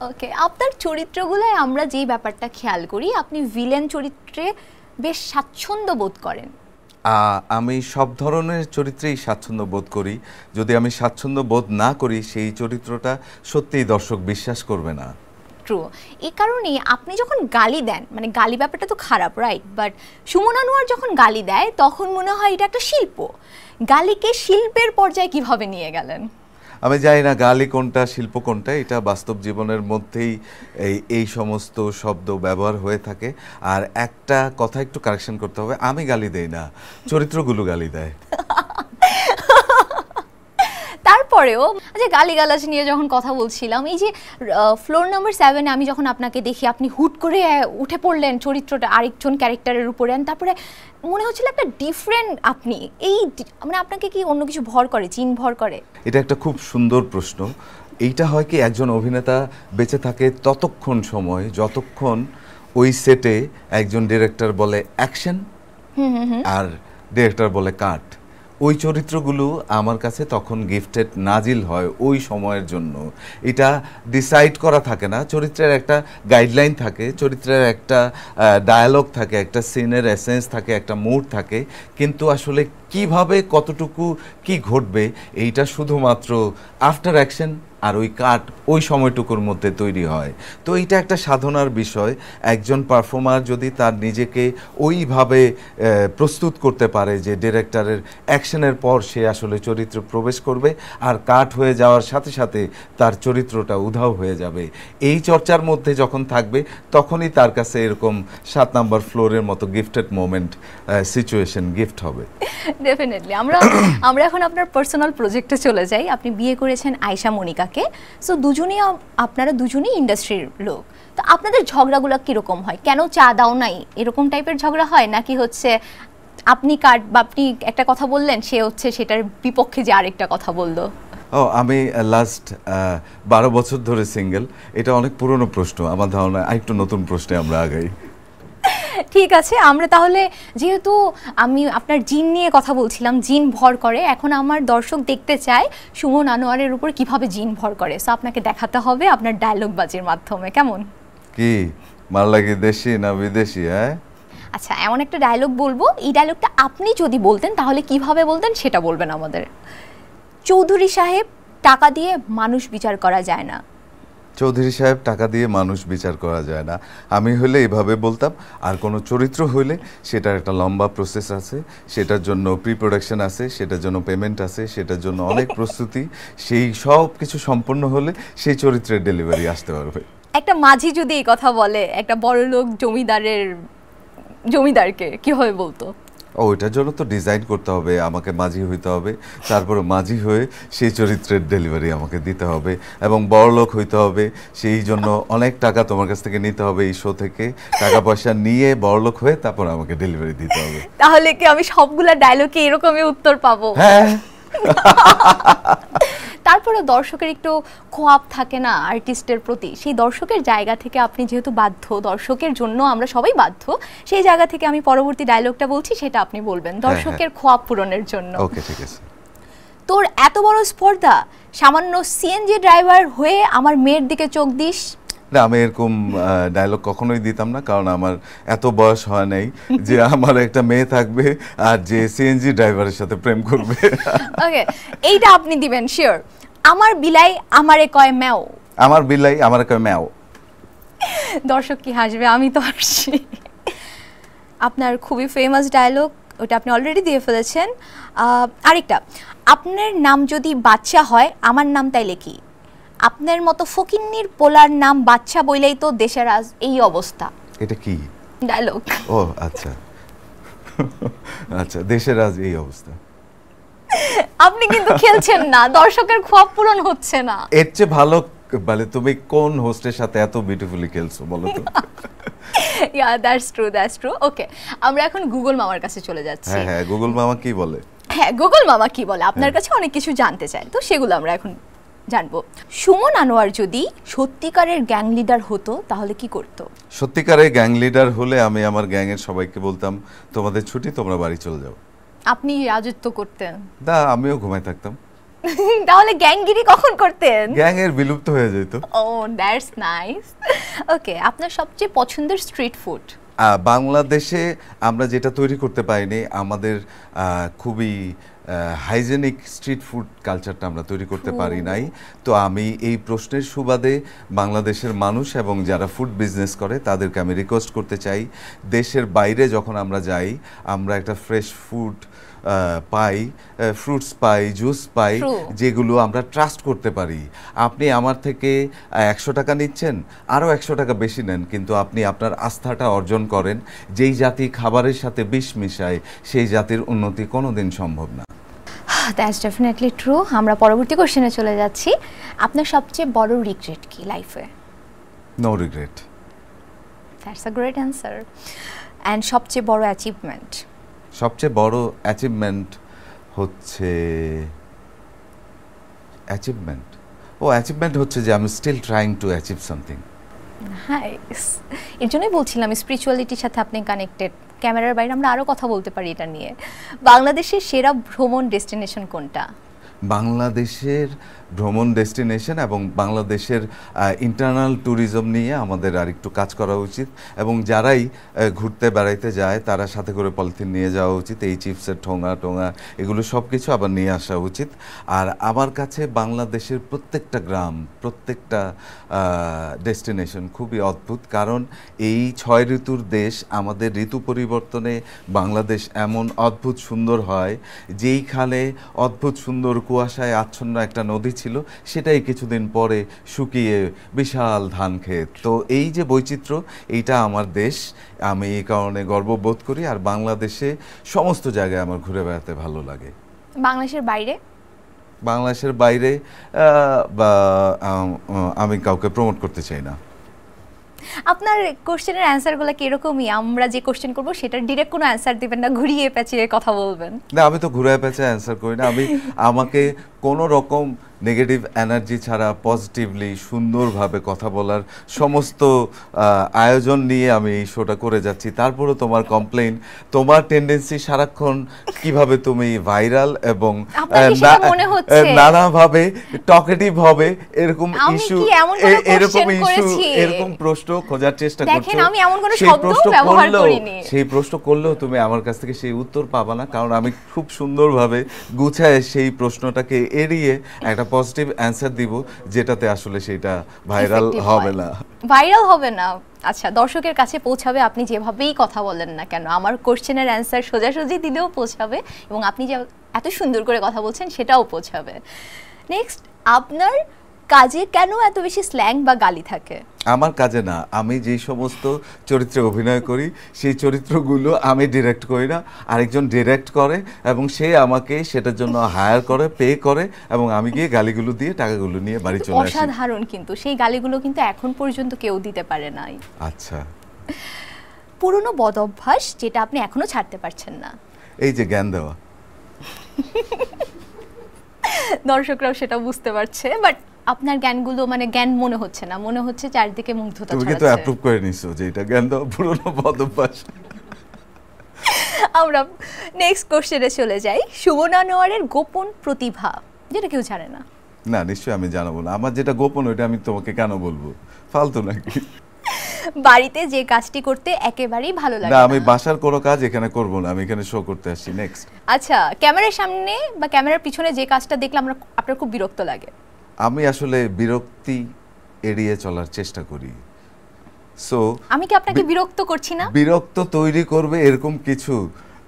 ওকে, আপনার চরিত্রগুলোয় আমরা যেই ব্যাপারটা খেয়াল করি, আপনি ভিলেন চরিত্রে বেশ স্বাচ্ছন্দ্য বোধ করেন। আমি সব ধরনের চরিত্রেই স্বাচ্ছন্দ্য বোধ করি। যদি আমি স্বাচ্ছন্দ্য বোধ না করি, সেই চরিত্রটা সত্যিই দর্শক বিশ্বাস করবে না। ট্রু। এই কারণেই আপনি যখন গালি দেন, মানে গালি ব্যাপারটা তো খারাপ, রাইট? বাট সুমন আনোয়ার যখন গালি দেয় তখন মনে হয় এটা একটা শিল্প। গালিকে শিল্পের পর্যায়ে কিভাবে নিয়ে গেলেন? আমি জানি না গালি কোনটা, শিল্প কোনটা, এটা বাস্তব জীবনের মধ্যেই এই সমস্ত শব্দ ব্যবহার হয়ে থাকে। আর একটা কথা একটু কারেকশন করতে হবে, আমি গালি দেই না, চরিত্রগুলো গালি দেয়। তারপরেও যে গালিগালাজ নিয়ে যখন কথা বলছিলাম, এই যে ফ্লোর নাম্বার 7 আমি যখন আপনাকে দেখি, আপনি হুট করে উঠে পড়লেন চরিত্রটা আরেকজন ক্যারেক্টারের উপরে, তারপরে মনে হচ্ছিল একটা ডিফারেন্ট আপনি। এই মানে আপনাকে কি অন্য কিছু ভর করে, জিন ভর করে? এটা একটা খুব সুন্দর প্রশ্ন। এইটা হয় কি, একজন অভিনেতা বেঁচে থাকে ততক্ষণ সময় যতক্ষণ ওই সেটে একজন ডিরেক্টর বলে অ্যাকশন আর ডিরেক্টর বলে কাট। ওই চরিত্রগুলো আমার কাছে তখন গিফটেড নাজিল হয় ওই সময়ের জন্য। এটা ডিসাইড করা থাকে না, চরিত্রের একটা গাইডলাইন থাকে, চরিত্রের একটা ডায়ালগ থাকে, একটা সিনের এসেন্স থাকে, একটা মুড থাকে, কিন্তু আসলে কিভাবে কতটুকু কি ঘটবে এইটা শুধুমাত্র আফটার অ্যাকশন আর ওই কাট ওই সময়টুকুর মধ্যে তৈরি হয়। তো এইটা একটা সাধনার বিষয়। একজন পারফর্মার যদি তার নিজেকে ওইভাবে প্রস্তুত করতে পারে যে ডিরেক্টরের অ্যাকশনের পর সে আসলে চরিত্রে প্রবেশ করবে আর কাট হয়ে যাওয়ার সাথে সাথে তার চরিত্রটা উধাও হয়ে যাবে, এই চর্চার মধ্যে যখন থাকবে তখনই তার কাছে এরকম 7 নাম্বার ফ্লোরের মতো গিফটেড মোমেন্ট সিচুয়েশন গিফট হবে। ডেফিনেটলি। আমরা এখন আপনার পার্সোনাল প্রজেক্টে চলে যাই। আপনি বিয়ে করেছেন আয়েশা মনিকাকে। সো আপনারা দুজনেই ইন্ডাস্ট্রির লোক। তো আপনাদের ঝগড়াগুলো কীরকম হয়? কেন চা দাও নাই, এরকম টাইপের ঝগড়া হয়, নাকি হচ্ছে আপনি আপনি একটা কথা বললেন, সে হচ্ছে সেটার বিপক্ষে যে আরেকটা কথা বললো? আমি লাস্ট 12 বছর ধরে সিঙ্গেল। এটা অনেক পুরনো প্রশ্ন, আমার ধারণা আরেকটু নতুন প্রশ্নে আমরা আগাই। ঠিক আছে, আমরা তাহলে, যেহেতু আমি আপনার জিন নিয়ে কথা বলছিলাম, জিন ভর করে, এখন আমার দর্শক দেখতে চায় সুমন আনোয়ারের উপর কিভাবে জিন ভর করে। সো আপনাকে দেখাতে হবে আপনার ডায়লগ বাজির মাধ্যমে। কেমন? কি মার লাগে, দেশি না বিদেশি? হ্যাঁ, আচ্ছা, এমন একটা ডায়লগ বলবো, এই ডায়লগটা আপনি যদি বলতেন তাহলে কিভাবে বলতেন সেটা বলবেন আমাদের। চৌধুরী সাহেব, টাকা দিয়ে মানুষ বিচার করা যায় না। চৌধুরী সাহেব, টাকা দিয়ে মানুষ বিচার করা যায় না। আমি হলে এভাবে বলতাম। আর কোনো চরিত্র হইলে সেটার একটা লম্বা প্রসেস আছে, সেটার জন্য প্রি প্রোডাকশন আছে, সেটার জন্য পেমেন্ট আছে, সেটার জন্য অনেক প্রস্তুতি। সেই সব কিছু সম্পন্ন হলে সেই চরিত্রের ডেলিভারি আসতে পারবে। একটা মাঝি যদি এই কথা বলে, একটা বড়লোক জমিদারকে কিভাবে বলতো? ওইটার জন্য তো ডিজাইন করতে হবে, আমাকে মাঝি হইতে হবে, তারপরে মাঝি হয়ে সেই চরিত্রের ডেলিভারি আমাকে দিতে হবে, এবং বড়লোক হইতে হবে। সেই জন্য অনেক টাকা তোমার কাছ থেকে নিতে হবে, এই শো থেকে টাকা পয়সা নিয়ে বড়লোক হয়ে তারপর আমাকে ডেলিভারি দিতে হবে। তাহলে কি আমি সবগুলা ডায়লগে এরকমই উত্তর পাবো? হ্যাঁ। তারপরে দর্শকের একটু খোয়াব থাকে না আর্টিস্টের প্রতি, সেই দর্শকের জায়গা থেকে আপনি যেহেতু বাধ্য, দর্শকের জন্য আমরা সবাই বাধ্য, সেই জায়গা থেকে আমি পরবর্তী ডায়লগটা বলছি, সেটা আপনি বলবেন দর্শকের খোয়াব পূরণের জন্য। ওকে, ঠিক আছে। তোর এত বড় স্পর্ধা, সামান্য সিএনজি ড্রাইভার হয়ে আমার মেয়ের দিকে চোখ দিস? না, আমি এরকম ডায়লগ কখনোই দিতাম না, কারণ আমার এত বয়স হয় নাই যে আমার একটা মেয়ে থাকবে আর যে সিএনজি ড্রাইভারের সাথে প্রেম করবে। ওকে, এইটা আপনি দিবেন শিওর। আমার বিলাই আমারে কয় ম্যাও। আমার বিলাই আমারে কয় ম্যাও। দর্শক কি হাসবে, আমি তো হাসছি। আপনার খুবই ফেমাস ডায়লগ, ওটা আপনি অলরেডি দিয়ে ফেলেছেন। আরেকটা, আপনার নাম যদি বাচ্চা হয় আমার নাম তাইলে কি? আপনার মতো ফকিন্নির পোলার নাম বাচ্চা বইলেই তো দেশের আজ এই অবস্থা। এটা কি ডায়লগ? ও আচ্ছা আচ্ছা, দেশের আজ এই অবস্থা। আপনি কিন্তু খেলছেন না, দর্শকের খোয়াব পূরণ হচ্ছে না। এর চেয়ে ভালো বলে তুমি কোন হোস্টের সাথে এত বিউটিফুলি খেলছো বলো তো? Yeah that's true. ওকে, আমরা এখন গুগল মামার কাছে চলে যাচ্ছি। হ্যাঁ হ্যাঁ, গুগল মামা কি বলে? হ্যাঁ, গুগল মামা কি বলে আপনার কাছে অনেক কিছু জানতে চাই, তো সেগুলো আমরা এখন জানবো। সুমন আনোয়ার যদি সত্যিকারের গ্যাং লিডার হতো তাহলে কি করতো? সত্যিকারের গ্যাং লিডার হলে আমি আমার গ্যাংয়ের সবাইকে বলতাম তোমাদের ছুটি, তোমরা বাড়ি চলে যাও। আপনি রাজত্ব করতেন? না, আমিও ঘুমায় থাকতাম। তাহলে গ্যাংগিরি কখন করতেন? গ্যাং এর বিলুপ্ত হয়ে যেত। ও দ্যাটস নাইস। ওকে, আপনার সবচেয়ে পছন্দের স্ট্রিট ফুড? বাংলাদেশে আমরা যেটা তৈরি করতে পারিনি, আমাদের খুবই হাইজেনিক স্ট্রিট ফুড কালচারটা আমরা তৈরি করতে পারি নাই। তো আমি এই প্রশ্নের সুবাদে বাংলাদেশের মানুষ এবং যারা ফুড বিজনেস করে তাদেরকে আমি রিকোয়েস্ট করতে চাই, দেশের বাইরে যখন আমরা যাই আমরা একটা ফ্রেশ ফুড পাই, ফ্রুটস পাই, জুস পাই, যেগুলো আমরা ট্রাস্ট করতে পারি। আপনি আমার থেকে 100 টাকা নিচ্ছেন, আরও 100 টাকা বেশি নেন, কিন্তু আপনি আপনার আস্থাটা অর্জন করেন। যেই জাতি খাবারের সাথে বিষ মিশায় সেই জাতির উন্নতি কোনোদিন সম্ভব না। That's definitely true. আমরা পরবর্তী কোশ্চেনে চলে যাচ্ছি। আপনার সবচেয়ে বড় রিগ্রেট কি লাইফে? No regret. That's a great answer. And সবচেয়ে বড় অ্যাচিভমেন্ট? সবচেয়ে বড় অ্যাচিভমেন্ট হচ্ছে অ্যাচিভমেন্ট হচ্ছে যে আমি still trying to achieve something. Nice. এর জন্যই বলছিলাম স্পিরিচুয়ালিটির সাথে আপনি কানেক্টেড। ক্যামেরার বাইরে আমরা আরও কথা বলতে পারি এটা নিয়ে। বাংলাদেশের সেরা ভ্রমণ ডেস্টিনেশন কোনটা? বাংলাদেশের ভ্রমণ ডেস্টিনেশন এবং বাংলাদেশের ইন্টারনাল ট্যুরিজম নিয়ে আমাদের আর একটু কাজ করা উচিত, এবং যারাই ঘুরতে বেড়াইতে যায় তারা সাথে করে পলিথিন নিয়ে যাওয়া উচিত। এই চিপসের ঠোঙা এগুলো সব কিছু আবার নিয়ে আসা উচিত। আর আমার কাছে বাংলাদেশের প্রত্যেকটা গ্রাম, প্রত্যেকটা ডেস্টিনেশন খুবই অদ্ভুত, কারণ এই 6 ঋতুর দেশ। আমাদের ঋতু পরিবর্তনে বাংলাদেশ এমন অদ্ভুত সুন্দর হয়, যেইখানে অদ্ভুত সুন্দর কুয়াশায় আচ্ছন্ন একটা নদী ছিল, সেটাই কিছুদিন পরে শুকিয়ে বিশাল ধান ক্ষেত। তো এই যে বৈচিত্র্য, এইটা আমার দেশ, আমি এই কারণে গর্ববোধ করি। আর বাংলাদেশে সমস্ত জায়গায় আমার ঘুরে বেড়াতে ভালো লাগে। বাংলাদেশের বাইরে? বাংলাদেশের বাইরে আমি কাউকে প্রমোট করতে চাই না। আপনার কোশ্চেনের অ্যান্সারগুলো কি এরকমই? আমরা যে কোশ্চেন করব সেটার ডিরেক্ট কোনো অ্যান্সার দিবেন না, ঘুরিয়ে পেঁচিয়ে কথা বলবেন? না, আমি তো ঘুরিয়ে পেঁচিয়ে অ্যান্সার করি না। আমাকে কোনো রকম নেগেটিভ এনার্জি ছাড়া পজিটিভলি সুন্দরভাবে কথা বলার সমস্ত আয়োজন নিয়ে আমি এই শোটা করে যাচ্ছি। তারপরে তোমার কমপ্লেইন, তোমার টেন্ডেন্সি সারাক্ষণ কিভাবে তুমি ভাইরাল এবং নানাভাবে টকেটিভ হবে এরকম ইস্যু, এরকম প্রশ্ন খোঁজার চেষ্টা করছো। সেই প্রশ্ন করলেও তুমি আমার কাছ থেকে সেই উত্তর পাবা না, কারণ আমি খুব সুন্দরভাবে গুছায় সেই প্রশ্নটাকে এড়িয়ে একটা পজিটিভ অ্যান্সার দিব, যেটাতে আসলে সেটা ভাইরাল হবে না। আচ্ছা, দর্শকের কাছে পৌঁছাবে আপনি যেভাবেই কথা বলেন না কেন। আমার কোশ্চেনের অ্যান্সার সোজাসুজি দিলেও পৌঁছাবে, এবং আপনি যে এত সুন্দর করে কথা বলছেন সেটাও পৌঁছাবে। নেক্সট, আপনার কাজে কেন এত বেশি স্ল্যাং বা গালি থাকে? আমার কাজে না, আমি যে সমস্ত চরিত্রে অভিনয় করি সেই চরিত্রগুলো আমি ডিরেক্ট করি না, আরেকজন ডিরেক্ট করে, এবং সে আমাকে সেটার জন্য হায়ার করে, পে করে, এবং আমি গিয়ে গালিগুলো দিয়ে টাকাগুলো নিয়ে বাড়ি চলে আসি। অসাধারণ, কিন্তু সেই গালিগুলো কিন্তু এখন পর্যন্ত কেউ দিতে পারে নাই। আচ্ছা, পুরনো বদ অভ্যাস যেটা আপনি এখনো ছাড়তে পারছেন না? এই যে জ্ঞান দেওয়া। দর্শকরাও সেটা বুঝতে পারছে, বাট আপনার জ্ঞানগুলো মানে জ্ঞান মনে হচ্ছে না, মনে হচ্ছে চারদিকে মুগ্ধতা ছড়াচ্ছে। তুমি কিন্তু অ্যাপ্রুভ করে নিছো যে এটা জ্ঞান দাও পুরনো বদ অভ্যাস। আমরা নেক্সট কোশ্চেনে চলে যাই। সুমন আনোয়ারের গোপন প্রতিভা যেটা কেউ জানে না? না, নিশ্চয়ই আমি জানাবো না। আমার যেটা গোপন ওইটা আমি তোমাকে কেন বলবো? ফালতু নাকি? বাড়িতে যে কাজটি করতে একেবারেই ভালো লাগে না, আমি বাসার কোনো কাজ এখানে করব না, আমি এখানে শো করতে আসছি। নেক্সট। আচ্ছা, ক্যামেরার সামনে বা ক্যামেরার পিছনে যে কাজটা দেখলে আপনার খুব বিরক্ত লাগে? আমি আসলে বিরক্তি এড়িয়ে চলার চেষ্টা করি। সো আমি কি আপনাকে বিরক্ত করছি না? বিরক্ত তৈরি করবে এরকম কিছু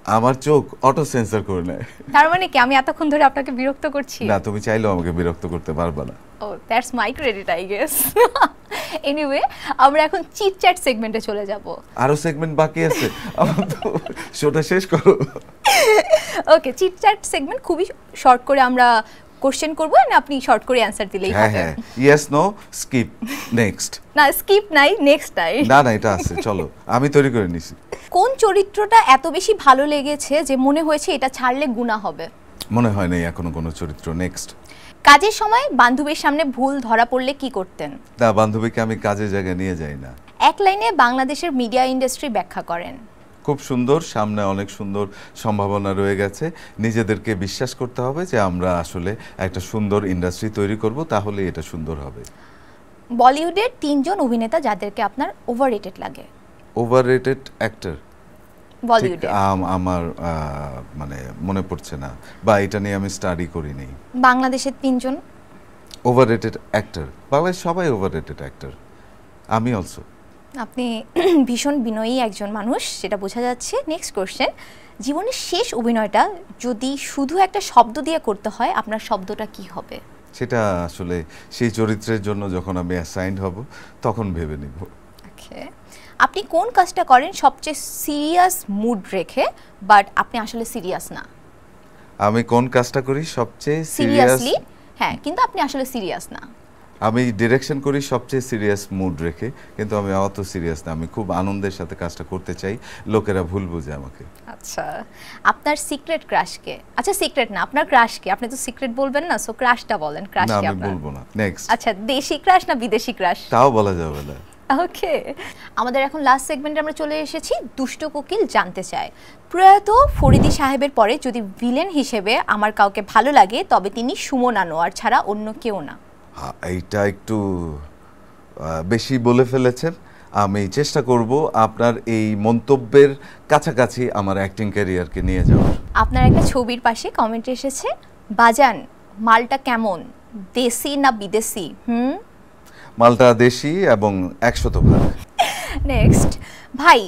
আমার চোখ অটো সেন্সর করে নেয়। তার মানে কি আমি এতক্ষণ ধরে আপনাকে বিরক্ত করছি? না, তুমি চাইলেও আমাকে বিরক্ত করতে পারবে না। Oh that's my credit I guess. Anyway, আমরা এখন চিট চ্যাট সেগমেন্টে চলে যাব। আরো সেগমেন্ট বাকি আছে, আমার তো শোটা শেষ করো। ওকে, চিট চ্যাট সেগমেন্ট খুবই শর্ট করে আমরা কোশ্চেন করব, না আপনি শর্ট করে অ্যানসার দিলেই হবে। হ্যাঁ, ইয়েস নো স্কিপ নেক্সট। না স্কিপ নাই, নেক্সট নাই। না এটা আছে, চলো আমি তৈরি করে নিছি। কোন চরিত্রটা এত বেশি ভালো লেগেছে যে মনে হয়েছে এটা ছাড়লে গুনাহ হবে? মনে হয় নাই এখনো কোনো চরিত্র। নেক্সট। কাজের সময় বান্ধবীর সামনে ভুল ধরা পড়লে কি করতেন? না, বান্ধবীকে আমি কাজের জায়গায় নিয়ে যাই না। এক লাইনে বাংলাদেশের মিডিয়া ইন্ডাস্ট্রি ব্যাখ্যা করেন। খুব সুন্দর, সামনে অনেক সুন্দর সম্ভাবনা রয়ে গেছে। নিজেদেরকে বিশ্বাস করতে হবে যে আমরা আসলে একটা সুন্দর ইন্ডাস্ট্রি তৈরি করব, তাহলে এটা সুন্দর হবে। বলিউডের 3 জন অভিনেতা যাদেরকে আপনার ওভাররেটেড লাগে। ওভাররেটেড অ্যাক্টর বলিউডে আমার মানে মনে পড়ছে না, বা এটা নিয়ে আমি স্টাডি করিনি। বাংলাদেশের 3 জন ওভাররেটেড অ্যাক্টর, বাংলাদেশ সবাই ওভাররেটেড অ্যাক্টর, আমি অলসো। আপনি ভীষণ বিনয়ী একজন মানুষ, সেটা বোঝা যাচ্ছে। নেক্সট কোশ্চেন, জীবনের শেষ অভিনয়টা যদি শুধু একটা শব্দ দিয়ে করতে হয়, আপনার শব্দটা কি হবে? সেটা আসলে সেই চরিত্রের জন্য যখন আমি অ্যাসাইন্ড হব তখন ভেবে নিব। ওকে, আপনি কোন কাজটা করেন সবচেয়ে সিরিয়াস মুড রেখে, বাট আপনি আসলে সিরিয়াস না? আমি কোন কাজটা করি সবচেয়ে সিরিয়াসলি, হ্যাঁ, কিন্তু আপনি আসলে সিরিয়াস না। আমি ডিরেকশন করি সবচেয়ে সিরিয়াস মুড রেখে, কিন্তু আমি অত সিরিয়াস না। আমি খুব আনন্দের সাথে কাজটা করতে চাই, লোকেরা ভুল বুঝে আমাকে। আচ্ছা, আপনার সিক্রেট ক্রাশকে, আচ্ছা সিক্রেট না, আপনার ক্রাশকে, আপনি তো সিক্রেট বলবেন না, সো ক্রাশটা বলেন। ক্রাশ না, কি আমি আপনার? বলবো না। নেক্সট। আচ্ছা, দেশি ক্রাশ না বিদেশি ক্রাশ? তাও বলা যাবে না। ওকে, আমাদের এখন লাস্ট সেগমেন্টে আমরা চলে এসেছি। দুষ্ট কোকিল জানতে চায়, প্রয়াত ফরিদি সাহেবের পরে যদি ভিলেন হিসেবে আমার কাউকে ভালো লাগে, তবে তিনি সুমন আনোয়ার ছাড়া অন্য কেউ না। এইটা একটু বেশি বলে ফেলেছেন। আমি চেষ্টা করব আপনার এই মন্তব্যের কাছাকাছি আমার অ্যাক্টিং ক্যারিয়ারকে নিয়ে যাওয়ার। আপনার একটা ছবির পাশে কমেন্ট এসেছে, বাজান মালটা কেমন, দেশি না বিদেশি? মালটা দেশি এবং 100%। নেক্সট, ভাই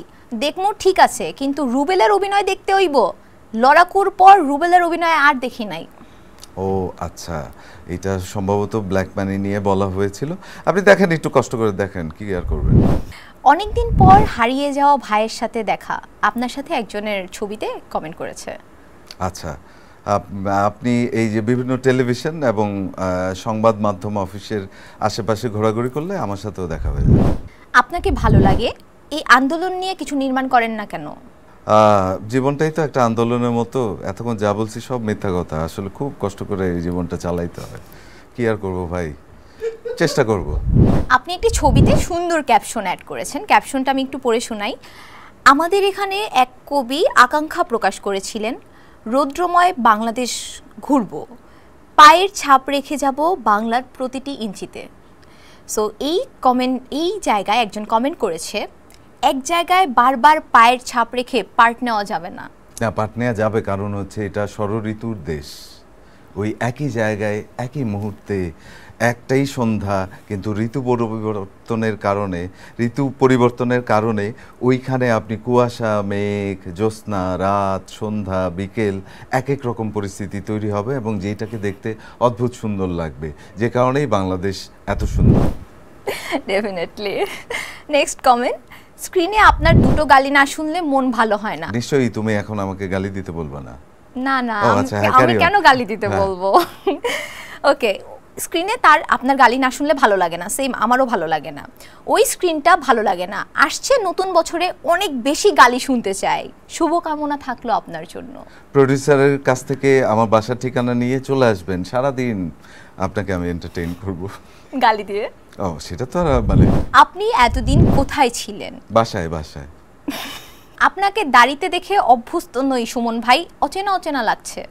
দেখমু ঠিক আছে, কিন্তু রুবেলের অভিনয় দেখতে হইব। লড়াকুর পর রুবেলের অভিনয় আর দেখি নাই। ও আচ্ছা, এটা সম্ভবত ব্ল্যাক মানি নিয়ে বলা হয়েছিল। আপনি দেখেন, একটু কষ্ট করে দেখেন, কি আর করবেন। অনেকদিন পর হারিয়ে যাওয়া ভাইয়ের সাথে দেখা, আপনার সাথে একজনের ছবিতে কমেন্ট করেছে। আচ্ছা, আপনি এই যে বিভিন্ন টেলিভিশন এবং সংবাদ মাধ্যম অফিসের আশেপাশে ঘোরাঘুরি করলে আমার সাথেও দেখা হয়ে যাবে। আপনাকে ভালো লাগে, এই আন্দোলন নিয়ে কিছু নির্মাণ করেন না কেন? জীবনটাই তো একটা আন্দোলনের মতো। এতক্ষণ যা বলছি সব মিথ্যা কথা। আসলে খুব কষ্ট করে এই জীবনটা চালাইতে হয়। কি আর করব ভাই, চেষ্টা করব। আপনি একটি ছবিতে সুন্দর ক্যাপশন অ্যাড করেছেন, ক্যাপশনটা আমি একটু পড়ে শোনাই। আমাদের এখানে এক কবি আকাঙ্ক্ষা প্রকাশ করেছিলেন, রৌদ্রময় বাংলাদেশ ঘুরব, পায়ের ছাপ রেখে যাব বাংলার প্রতিটি ইঞ্চিতে। সো এই জায়গায় একজন কমেন্ট করেছে, এক জায়গায় বারবার পায়ের ছাপ রেখে পার্ট নেওয়া যাবে না। না, পার্ট নেওয়া যাবে, কারণ হচ্ছে এটা ষড়ঋতুর দেশ। ওই একই জায়গায় একই মুহূর্তে একটাই সন্ধ্যা, কিন্তু ঋতু পরিবর্তনের কারণে ওইখানে আপনি কুয়াশা, মেঘ, জ্যোৎস্না, রাত, সন্ধ্যা, বিকেল, এক এক রকম পরিস্থিতি তৈরি হবে, এবং যেটাকে দেখতে অদ্ভুত সুন্দর লাগবে, যে কারণেই বাংলাদেশ এত সুন্দর। ডেফিনেটলি। নেক্সট কমেন্ট, স্ক্রিনে আপনার দুটো গালি না শুনলে মন ভালো হয় না। নিশ্চয়ই তুমি এখন আমাকে গালি দিতে বলবা না? না না, আচ্ছা, আমি কেন গালি দিতে বলবো? ওকে, স্ক্রিনে আপনার গালি না শুনলে ভালো লাগে না, সেম আমারও ভালো লাগে না, ওই স্ক্রিনটা ভালো লাগে না। আসছে নতুন বছরে অনেক বেশি গালি শুনতে চাই, শুভকামনা থাকলো আপনার জন্য। প্রোডিউসারের কাছ থেকে আমার বাসার ঠিকানা নিয়ে চলে আসবেন, সারাদিন আপনাকে আমি এন্টারটেইন করব গালি দিয়ে। ও সেটা তো আর মানে। আপনি এতদিন কোথায় ছিলেন? বাসায়। আপনাকে দাড়িতে দেখে অভ্যস্ত নই সুমন ভাই, অচেনা অচেনা লাগছে।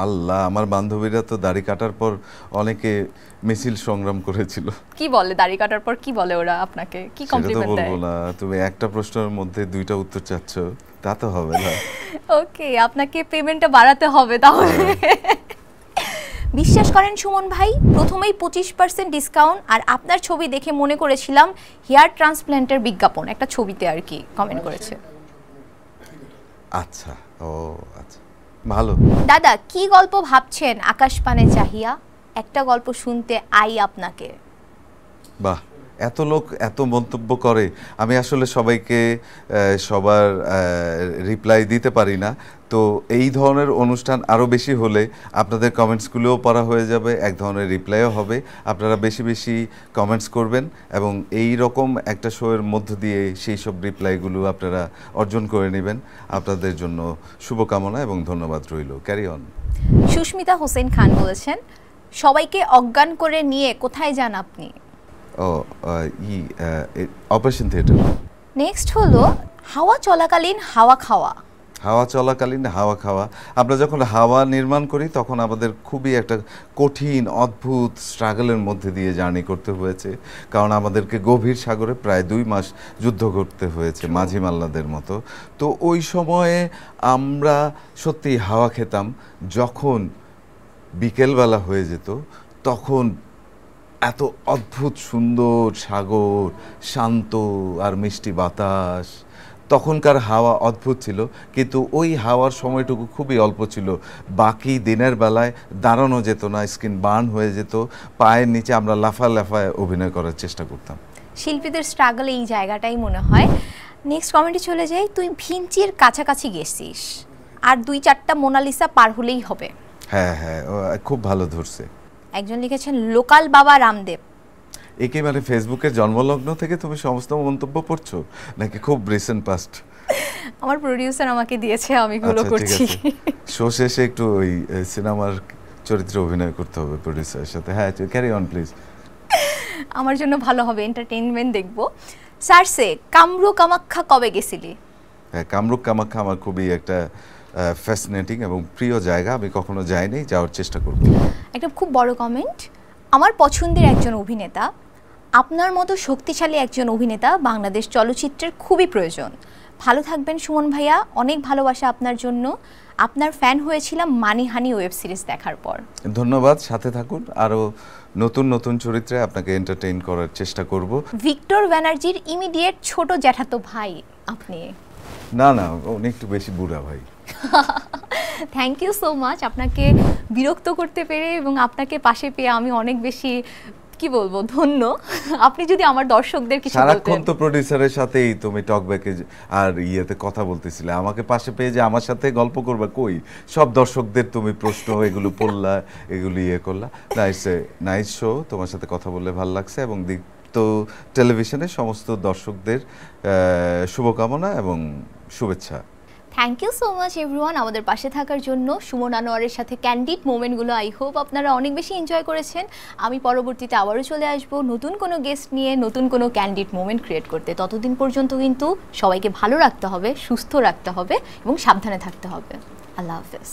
আল্লাহ, আমার বান্ধবীরা তো দাড়ি কাটার পর অনেকে মিছিল সংগ্রাম করেছিল। কি বলে দাড়ি কাটার পর, কি বলে ওরা আপনাকে, কি কমপ্লিমেন্ট দেয়? সেটা তো বলবো না। তুমি একটা প্রশ্নের মধ্যে দুইটা উত্তর চাচ্ছ, তা তো হবে না। ওকে, আপনাকে পেমেন্টটা বাড়াতে হবে তাহলে। বিশ্বাস করেন সুমন ভাই, প্রথমেই 25% ডিসকাউন্ট, আর আপনার ছবি দেখে মনে করেছিলাম হেয়ার ট্রান্সপ্ল্যান্টের বিজ্ঞাপন, একটা ছবিতে আর কি কমেন্ট করেছে। আচ্ছা, ও আচ্ছা, ভালো। দাদা কি গল্প ভাবছেন আকাশ পানে চাহিয়া? একটা গল্প শুনতে আই আপনাকে। বাহ, এত লোক এত মন্তব্য করে, আমি আসলে সবাইকে সবার রিপ্লাই দিতে পারি না। তো এই ধরনের অনুষ্ঠান আরও বেশি হলে আপনাদের কমেন্টসগুলোও পড়া হয়ে যাবে, এক ধরনের রিপ্লাইও হবে। আপনারা বেশি বেশি কমেন্টস করবেন এবং এই রকম একটা শোয়ের মধ্য দিয়ে সেই সব রিপ্লাইগুলো আপনারা অর্জন করে নেবেন। আপনাদের জন্য শুভকামনা এবং ধন্যবাদ রইল। Carry on. সুস্মিতা হোসেন খান বলেছেন, সবাইকে অজ্ঞান করে নিয়ে কোথায় যান আপনি? ও অপারেশন থিয়েটার। নেক্সট হলো হাওয়া চলাকালীন হাওয়া খাওয়া। হাওয়া চলাকালীন হাওয়া খাওয়া, আমরা যখন হাওয়া নির্মাণ করি তখন আমাদের খুবই একটা কঠিন অদ্ভুত স্ট্রাগলের মধ্যে দিয়ে জার্নি করতে হয়েছে, কারণ আমাদেরকে গভীর সাগরে প্রায় 2 মাস যুদ্ধ করতে হয়েছে মাঝি মাল্লাদের মতো। তো ওই সময়ে আমরা সত্যি হাওয়া খেতাম। যখন বিকেলবেলা হয়ে যেত তখন এত অদ্ভুত সুন্দর সাগর, শান্ত আর মিষ্টি বাতাস, তখনকার হাওয়া অদ্ভুত ছিল। কিন্তু ওই হাওয়ার সময়টুকু খুবই অল্প ছিল, বাকি দিনের বেলায় দাঁড়ানো যেত না, স্কিন বার্ন হয়ে যেত, পায়ের নিচে আমরা লাফায় অভিনয় করার চেষ্টা করতাম। শিল্পীদের স্ট্রাগল এই জায়গাটাই মনে হয়। নেক্সট কমেন্টে চলে যাই, তুই ভিঞ্চির কাছাকাছি গেছিস, আর 2-4টা মোনালিসা পার হলেই হবে। হ্যাঁ হ্যাঁ, খুব ভালো ধরছে। একজন লিখেছেন লোকাল বাবা রামদেব। একেবারে ফেসবুকের জন্মলগ্ন থেকে তুমি সমস্ত মন্তব্য পড়ছো নাকি খুব রিসেন্ট পাস্ট? আমার প্রোডিউসার আমাকে দিয়েছে, আমি গুলো করছি। শো শেষে একটু ওই সিনেমার চরিত্রে অভিনয় করতে হবে প্রোডিউসারের সাথে। হ্যাঁ, ক্যারি অন প্লিজ। আমার জন্য ভালো হবে, এন্টারটেইনমেন্ট দেখবো। সারসে কামরূপ কামাখ্যা কবে গেছিলি? হ্যাঁ, কামরূপ কামাখ্যা আমার খুবই একটা ফ্যাসিনেটিং এবং প্রিয় জায়গা, আমি কখনো যাইনি, যাওয়ার চেষ্টা করব। একটা খুব বড় কমেন্ট, আমার পছন্দের একজন অভিনেতা, আপনার মতো শক্তিশালী একজন অভিনেতা বাংলাদেশ চলচ্চিত্রের খুবই প্রয়োজন। ভালো থাকবেন সুমন ভাইয়া, অনেক ভালোবাসা আপনার জন্য। আপনার ফ্যান হয়েছিলাম মানিহানি ওয়েব সিরিজ দেখার পর। ধন্যবাদ, সাথে থাকুন, আরও নতুন নতুন চরিত্রে আপনাকে এন্টারটেইন করার চেষ্টা করব। ভিক্টর ব্যানার্জির ইমিডিয়েট ছোট জ্যাঠাতো ভাই আপনি? না না, উনি একটু বেশি বুড়া ভাই। থ্যাংক ইউ সো মাচ, আপনাকে বিরক্ত করতে পেরে এবং আপনাকে পাশে পেয়ে আমি অনেক বেশি কি বলবো ধন্য। আপনি যদি আমার দর্শকদের কিছু বলতেন। সারাক্ষণ তো প্রোডিউসারের সাথেই তুমি টকব্যাকে আর ইয়েতে কথা বলতেছিলে, আমাকে পাশে পেয়ে যে আমার সাথে গল্প করবা, কই সব দর্শকদের তুমি প্রশ্ন এগুলো পড়লা, এগুলো ইয়ে করলা। নাইস শো, তোমার সাথে কথা বললে ভালো লাগছে এবং দীপ্ত টেলিভিশনের সমস্ত দর্শকদের শুভকামনা এবং শুভেচ্ছা। Thank you so much everyone আমাদের পাশে থাকার জন্য। সুমন আনোয়ারের সাথে ক্যান্ডিড মোমেন্টগুলো আই হোপ আপনারা অনেক বেশি এনজয় করেছেন। আমি পরবর্তীতে আবারও চলে আসব নতুন কোনো গেস্ট নিয়ে, নতুন কোনো ক্যান্ডিড মোমেন্ট ক্রিয়েট করতে। ততদিন পর্যন্ত কিন্তু সবাইকে ভালো রাখতে হবে, সুস্থ রাখতে হবে এবং সাবধানে থাকতে হবে। আল্লাহ হাফেজ।